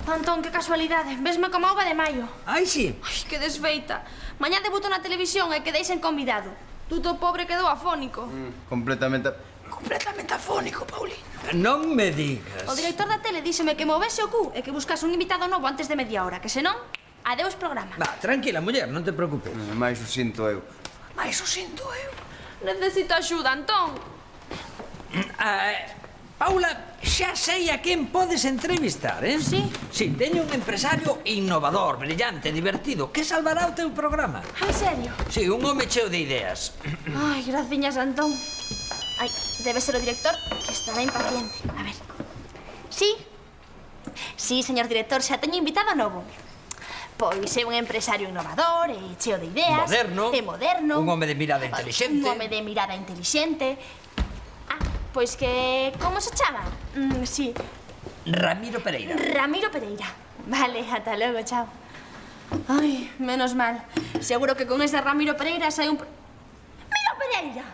Antón, que casualidade. Vesme como auga de maio. Ai, sí. Ai, que desfeita. Mañá debuto na televisión e quedei sen convidado. Tuto pobre quedou afónico. Completamente afónico, Paulino. Non me digas. O director da tele díxeme que movese o cu e que buscase un invitado novo antes de media hora, que senón, adeus programa. Va, tranquila, muller, non te preocupes. Mais o sinto eu. Necesito axuda, Antón. Paula, xa sei a quen podes entrevistar, eh? Sí? Sí, teño un empresario innovador, brillante, divertido, que salvará o teu programa. En serio? Sí, un home cheo de ideas. Ai, graciñas, Antón. Ai, debe ser o director que estará impaciente. A ver. Sí? Sí, señor director, xa teño invitado novo. Pois é un empresario innovador e cheo de ideas. Moderno. E moderno. Un home de mirada intelixente. Un home de mirada intelixente. Ah, pois que... como se chama? Sí. Ramiro Pereira. Ramiro Pereira. Vale, ata logo, chao. Ai, menos mal. Seguro que con ese Ramiro Pereira sai un... Miro Pereira!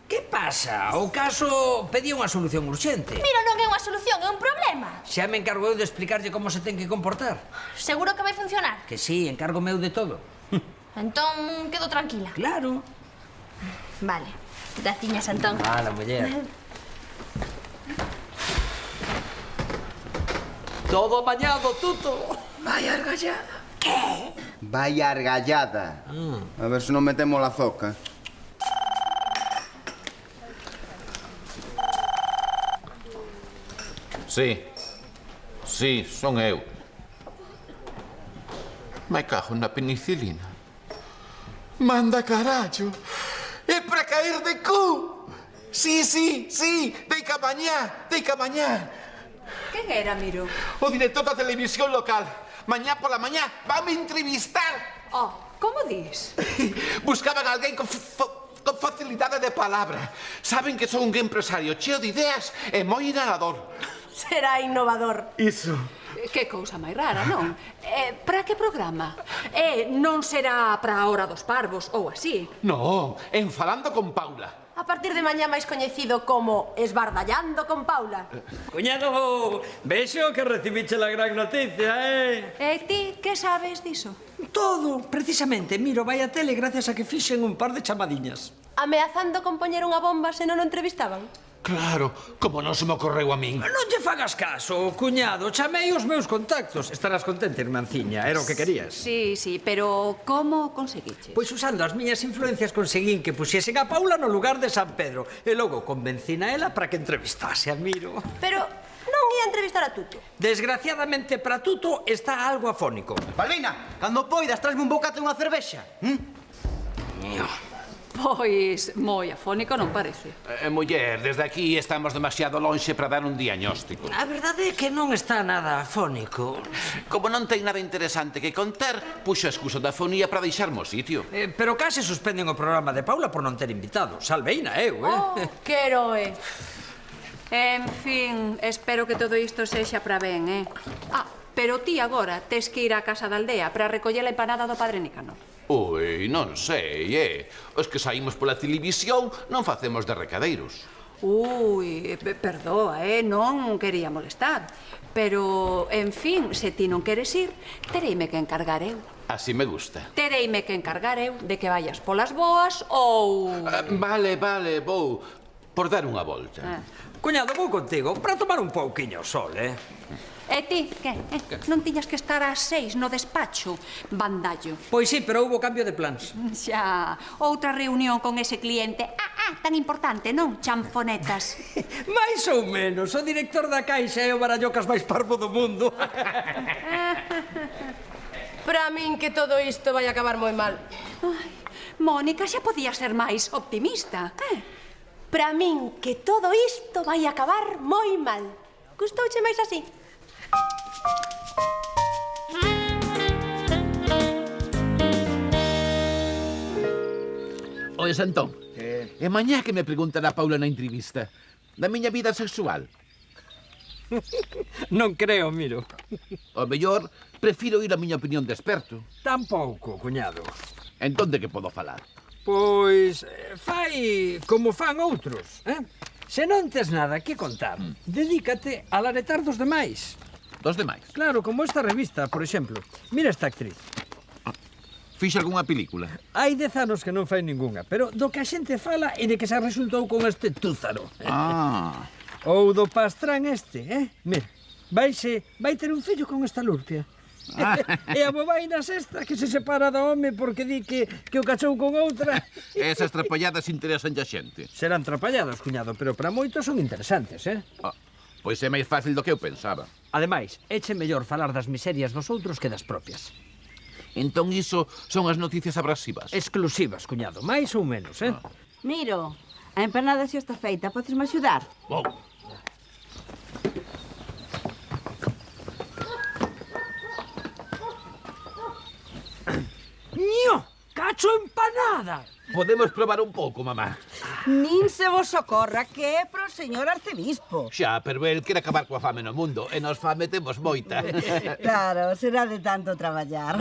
Que pasa? O caso pedía unha solución urxente. Miro, non é unha solución, é un problema. Xa me encargo eu de explicarlle como se ten que comportar. Seguro que vai funcionar? Que sí, encargo meu de todo. Entón, quedo tranquila. Claro. Vale. Graciñas, Antón. Mala muller. Todo amañado, tuto. Vai argallada. Vai argallada. A ver se non metemos la zoca. Sí, son eu. Me cago na penicilina. Manda carallo. É para caer de cu. Sí, deica mañá. Quen era, Miro? O director da televisión local. Mañá pola mañá vame entrevistar. Oh, como dis? Buscaban alguén con facilidade de palabra. Saben que son un empresario cheo de ideas e moi inhalador. Será innovador. Iso. Que cousa máis rara, non? Para que programa? Non será para a Hora dos Parvos ou así? Non, en Falando con Paula. A partir de mañá máis coñecido como Esbardallando con Paula. Cuñado, vexo que recibiche la gran noticia, eh? E ti, que sabes diso? Todo, precisamente. Miro, vai a tele gracias a que fixen un par de chamadiñas. Ameazando con poñer unha bomba se non o entrevistaban? Claro, como non se me ocorreu a min. Non lle fagas caso, cuñado. Chamei os meus contactos. Estarás contenta, irmanciña. Era o que querías. Sí, pero como conseguiches? Pois usando as miñas influencias conseguín que puxesen a Paula no lugar de San Pedro. E logo convencín a ela para que entrevistase a Miro. Pero non ia entrevistar a Tuto. Desgraciadamente para Tuto está algo afónico. Palina, cando poidas, tráesme un bocate e unha cervexa. Pois moi afónico non parece. Muller, desde aquí estamos demasiado lonxe para dar un diagnóstico. A verdade é que non está nada afónico. Como non ten nada interesante que contar, puxo a excusa da afonía para deixarme o sitio. Pero case suspenden o programa de Paula por non ter invitado. Salveina, eu, Oh, que heroe. En fin, espero que todo isto sexa para ben, pero ti agora tes que ir á casa da aldea para recoller a empanada do Padre Nícanor. Ui, non sei, Os que saímos pola televisión non facemos de recadeiros. Ui, perdoa, non quería molestar. Pero, en fin, se ti non queres ir, tereime que encargar eu. Así me gusta. Tereime que encargar eu de que vayas polas boas ou... Vale, vou por dar unha volta. Cuñado, vou contigo para tomar un pouquiño o sol, E ti, que? Non tiñas que estar ás 6 no despacho, bandallo. Pois sí, pero houbo cambio de plans. Xa, outra reunión con ese cliente. Tan importante, non? Chanfonetas. Mais ou menos, o director da Caixa é o barallocas máis parvo do mundo. Para min que todo isto vai acabar moi mal. Mónica, xa podía ser máis optimista, Para min que todo isto vai acabar moi mal. Gustouche máis así? Oye, Santón, e mañá que me preguntará Paula na entrevista da miña vida sexual? Non creo, Miro. O mellor, prefiro ir a miña opinión de experto. Tampouco, cuñado. Entón, de que podo falar? Pois fai como fan outros, Se non tes nada que contar, dedícate a laretar dos demais. Dos demais? Claro, como esta revista, por exemplo. Mira esta actriz. Fixe algunha película? Hai 10 anos que non fai ningunha, pero do que a xente fala é de que se resultou con este túzaro. Ou do pastrán este, Mira, vai ter un fillo con esta lurpia. E a bobaina sexta que se separa do home porque di que o cachou con outra. Esas trapalladas interesan a xente. Serán trapalladas, cuñado, pero para moitos son interesantes, Pois é máis fácil do que eu pensaba. Ademais, éche mellor falar das miserias dos outros que das propias. Entón iso son as noticias abrasivas? Exclusivas, cuñado, máis ou menos, Miro, a empanada xa está feita, podesme axudar? Vou. Ño, cacho empanada! Podemos probar un pouco, mamá. Nin se vos socorra, que é pro señor arcebispo. Xa, pero el quere acabar coa fame no mundo, e nos fame temos moita. Claro, será de tanto traballar.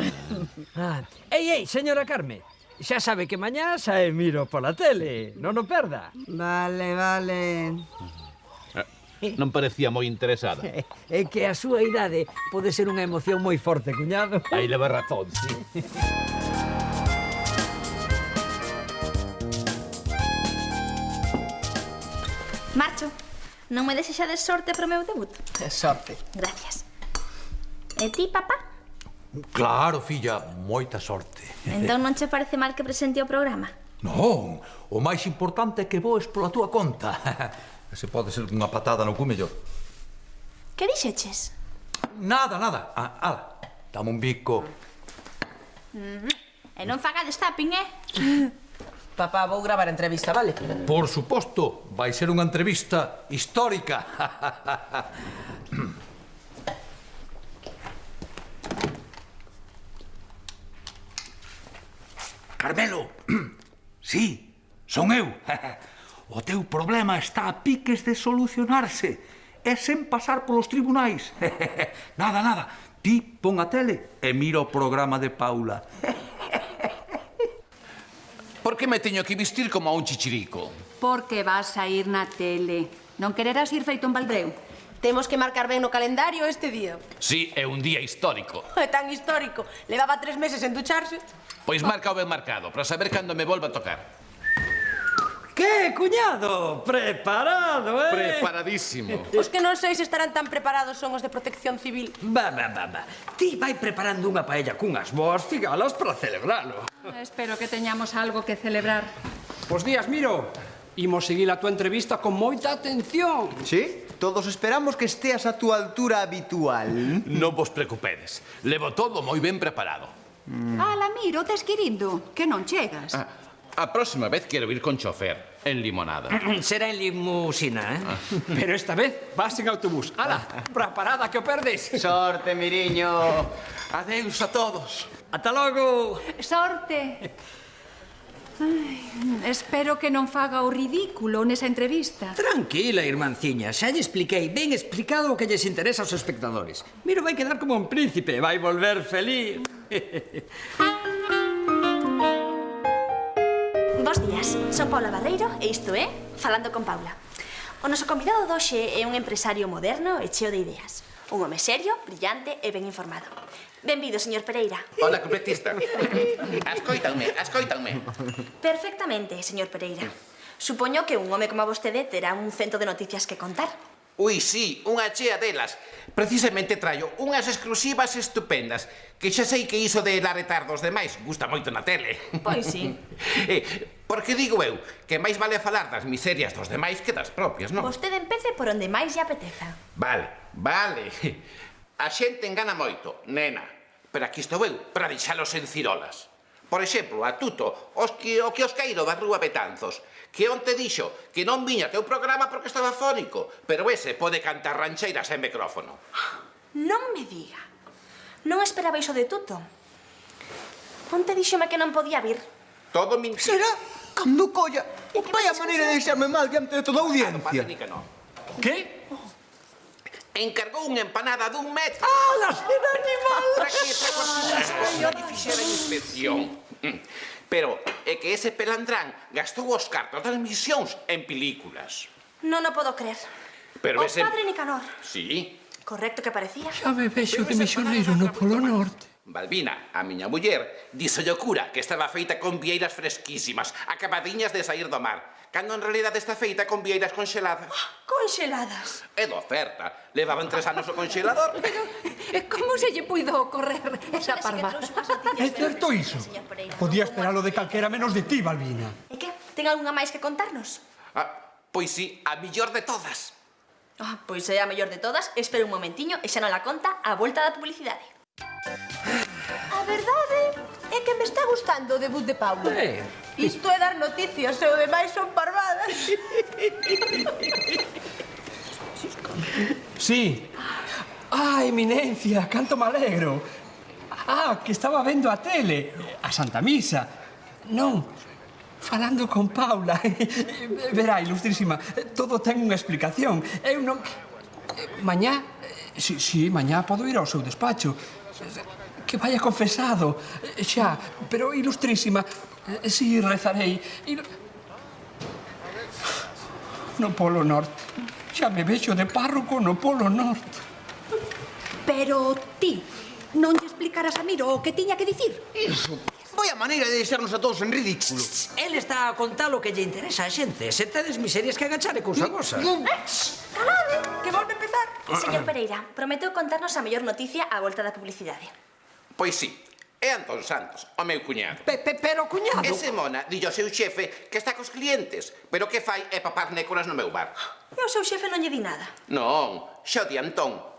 Ei, señora Carme, xa sabe que mañá sae Miro pola tele, non o perda. Vale. Non parecía moi interesada. É que a súa idade pode ser unha emoción moi forte, cuñado. Aí leva razón, sí. Marcho. Non me desexades sorte pro meu debut? Sorte. Gracias. E ti, papá? Claro, filla, moita sorte. Entón non che parece mal que presente o programa? Non, o máis importante é que voes pola túa conta. Se pode ser unha patada no cu mellor. Que dixeches? Nada. Ala, dame un bico. E non fagades tapping, Papá, vou gravar a entrevista, vale? Por suposto, vai ser unha entrevista histórica. Carmelo, sí, son eu. O teu problema está a piques de solucionarse. É sen pasar polos tribunais. Nada. Ti pon a tele e mira o programa de Paula. Por que me teño que vestir como a un chichirico? Porque vas a ir na tele. Non quererás ir feito un baldreu. Temos que marcar ben no calendario este día. Sí, é un día histórico. É tan histórico. Levaba 3 meses en ducharse. Pois marca o ben marcado, para saber cando me volva a tocar. Que, cuñado? Preparado, Preparadísimo. Os que non sei se estarán tan preparados son os de Protección Civil. Va. Ti vai preparando unha paella cunhas boas cigalas para celebralo. Espero que teñamos algo que celebrar. Bos días, Miro. Imos seguir a túa entrevista con moita atención. Sí? Todos esperamos que esteas a túa altura habitual. Non vos preocupedes. Levo todo moi ben preparado. Ala, Miro, tes que ir indo, que non chegas. A próxima vez quero ir con chofer, en limonada. Será en limusina, Pero esta vez vas en autobús. Ala, preparada que o perdes. Sorte, Miriño. Adeus a todos. Ata logo. Sorte. Espero que non faga o ridículo nesa entrevista. Tranquila, irmanciña, xa lle expliquei ben explicado o que lles interesa aos espectadores. Miro vai quedar como un príncipe, vai volver feliz. Bos días, son Paula Barreiro e isto é Falando con Paula. O noso convidado de hoxe é un empresario moderno e cheo de ideas. Un home serio, brillante e ben informado. Benvido, señor Pereira. Hola, completista. Ascóitanme. Perfectamente, señor Pereira. Supoño que un home como vostede terá un cento de noticias que contar. Ui, sí, unha chea delas. Precisamente traio unhas exclusivas estupendas, que xa sei que iso de laretar dos demais gusta moito na tele. Pois sí. Porque digo eu que máis vale falar das miserias dos demais que das propias, non? Vostede empece por onde máis lle apeteza. Vale. A xente engana moito, nena. Pero aquí estou eu, para deixalos en cirolas. Por exemplo, a Tuto, o quiosqueiro da Rúa Betanzos, que onte dixo que non viña teu programa porque estaba fónico, pero ese pode cantar rancheiras en micrófono. Non me diga. Non esperaba iso de Tuto. Onte díxome que non podía vir. Todo mentira. Será cando colla. Vaya maneira de deixarme mal diante de toda a audiencia. Que? Encargou unha empanada dun metro. ¡Ah, la cena animal! Para que non fixeran inspección. Pero é que ese pelandrán gastou os cartos das misións en películas. Non o podo creer. Pero O ese... padre Nicanor. Sí. Correcto que parecía. Xa me vexo de misioneiro no Polo Norte. Balbina, a miña muller, díxolle o cura que estaba feita con vieiras fresquísimas, acabadiñas de sair do mar, cando en realidade está feita con vieiras conxeladas. Conxeladas. É de oferta. Levaban 3 anos o conxelador. Como se lle puido ocorrer esa parva? É certo iso? Podía esperalo de calquera menos de ti, Balbina. E que? Ten algunha máis que contarnos? Pois sí, a millor de todas. Pois é a mellor de todas. Espera un momentiño e xa non la conta a volta da publicidade. A verdade é que me está gustando o debut de Paula. Isto é dar noticias e o demais son parvadas. Sí. Eminencia, canto me alegro. Que estaba vendo a tele, a Santa Misa. Non, falando con Paula. Verá, ilustrísima, todo ten unha explicación. Eu non... Mañá, sí, mañá podo ir ao seu despacho. Que vaya confesado, xa, pero ilustrísima, si rezarei. No Polo Norte. Xa me vexo de párroco no Polo Norte. Pero ti non lle explicarás a Miro o que tiña que dicir? Iso. Vaya maneira de deixarnos a todos en ridículo. Él está a contar o que lle interesa a xente. Se tedes miserias que agachar e cousa vosa. Calade, que volve a empezar. Señor Pereira, prometeu contarnos a mellor noticia á volta da publicidade. Pois sí, é Antón Santos, o meu cuñado. Pero, cuñado... Ese mona dille ao seu xefe que está cos clientes, pero que fai é papar nécoras no meu bar. E o seu xefe non lle di nada. Non, xa o di Antón.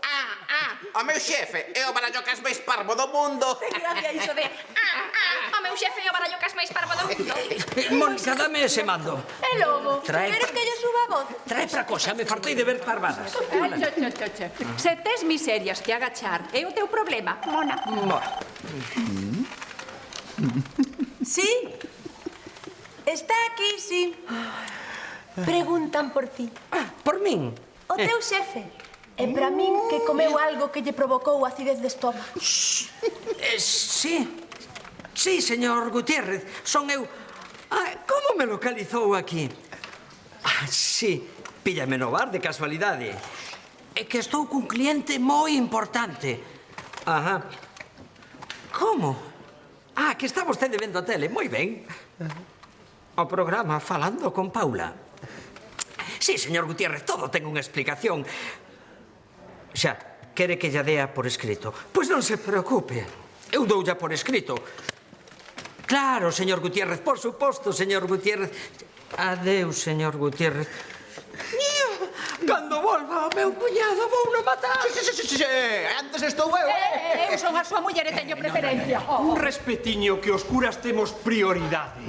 O meu xefe é o barallocas máis parvo do mundo. Ten gracia iso de... O meu xefe é o barallocas máis parvo do mundo. Mónica, dame ese mando. E logo, Trae queres que lle suba a voz? Trae pra cosa, me fartei de ver parvadas. Se tes miserias que agachar, é o teu problema, mona. Sí, está aquí, sí. Preguntan por ti. Por min? O teu xefe. E para min que comeu algo que lle provocou acidez de estómago. Sí, señor Gutiérrez, son eu. Como me localizou aquí? Sí, píllame no bar de casualidade. É que estou cun cliente moi importante. Como? Que está vostede vendo a tele, moi ben. O programa Falando con Paula. Sí, señor Gutiérrez, todo ten unha explicación. Xa, quere que lla dea por escrito. Pois non se preocupe, eu doulla por escrito. Claro, señor Gutiérrez, por suposto, señor Gutiérrez. Adeus, señor Gutiérrez. Cando volva o meu cuñado vou no matar. Antes estou eu. Eu son a súa muller e teño preferencia. Un respetiño que os curas temos prioridade.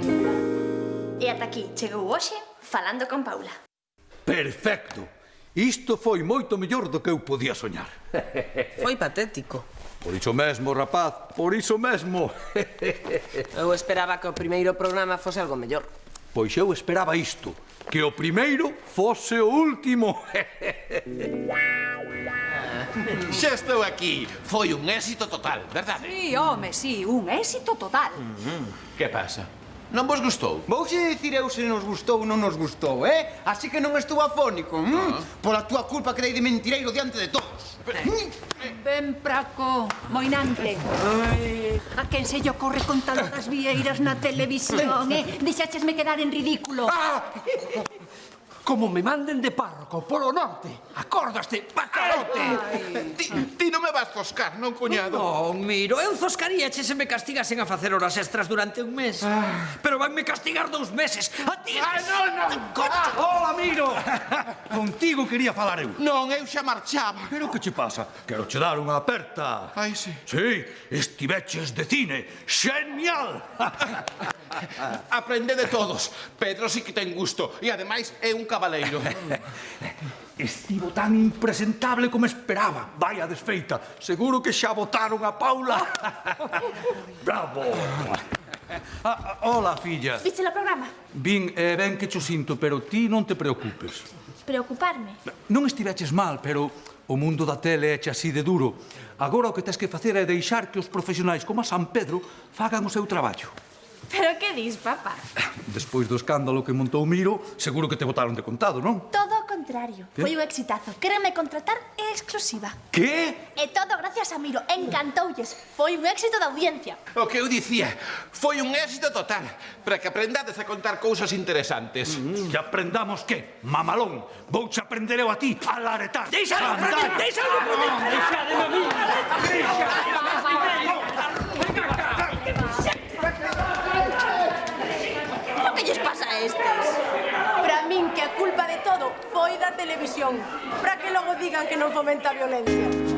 E ata aquí chegou hoxe Falando con Paula. Perfecto. Isto foi moito mellor do que eu podía soñar. Foi patético. Por iso mesmo, rapaz, por iso mesmo. Eu esperaba que o primeiro programa fose algo mellor. Pois eu esperaba isto, que o primeiro fose o último. Xa estou aquí. Foi un éxito total, verdade? Sí, home, sí, un éxito total. Que pasa? Non vos gustou? Vouxe dicir eu se nos gustou ou non nos gustou, Así que non estou afónico, Pola túa culpa que dei de mentireiro diante de todos. Ben praco, moinante. A quen se lle ocorre con tantas vieiras na televisión, Deixáchesme quedar en ridículo. como me manden de párroco polo norte. Acórdaste, bacarote! Ti non me vas toscar, non, cuñado? Non, Miro, eu zoscaríache se me castigasen a facer horas extras durante un mes. Pero vanme castigar 2 meses. A ti... non! Hola, Miro! Contigo quería falar eu. Non, eu xa marchaba. Pero que che pasa? Quero che dar unha aperta. Ai, sí. Sí, estiveches de cine. Genial! Aprende de todos. Pedro sí que ten gusto. E ademais é un cabaleiro. Estivo tan impresentable como esperaba. Vaya desfeita. Seguro que xa votaron a Paula. Bravo. Hola, filla. Viche o programa? Vin, ben que cho sinto, pero ti non te preocupes. Preocuparme? Non estiveches mal, pero o mundo da tele éche así de duro. Agora o que tes que facer é deixar que os profesionais como a San Pedro fagan o seu traballo. Pero que dis, papá? Despois do escándalo que montou Miro, seguro que te botaron de contado, non? Todo o contrario. ¿Qué? Foi un exitazo. Quérenme contratar en exclusiva. Que? E todo gracias a Miro. Encantoulles. Foi un éxito de audiencia. O que eu dicía, foi un éxito total, para que aprendades a contar cousas interesantes. Que aprendamos que, mamalón, vouche aprender eu a ti a laretar. Deixalo aprender, deixalo aprender. Deixademe a mí. Que lles pasa a estes? Para min que a culpa de todo foi da televisión, para que logo digan que non fomenta a violencia.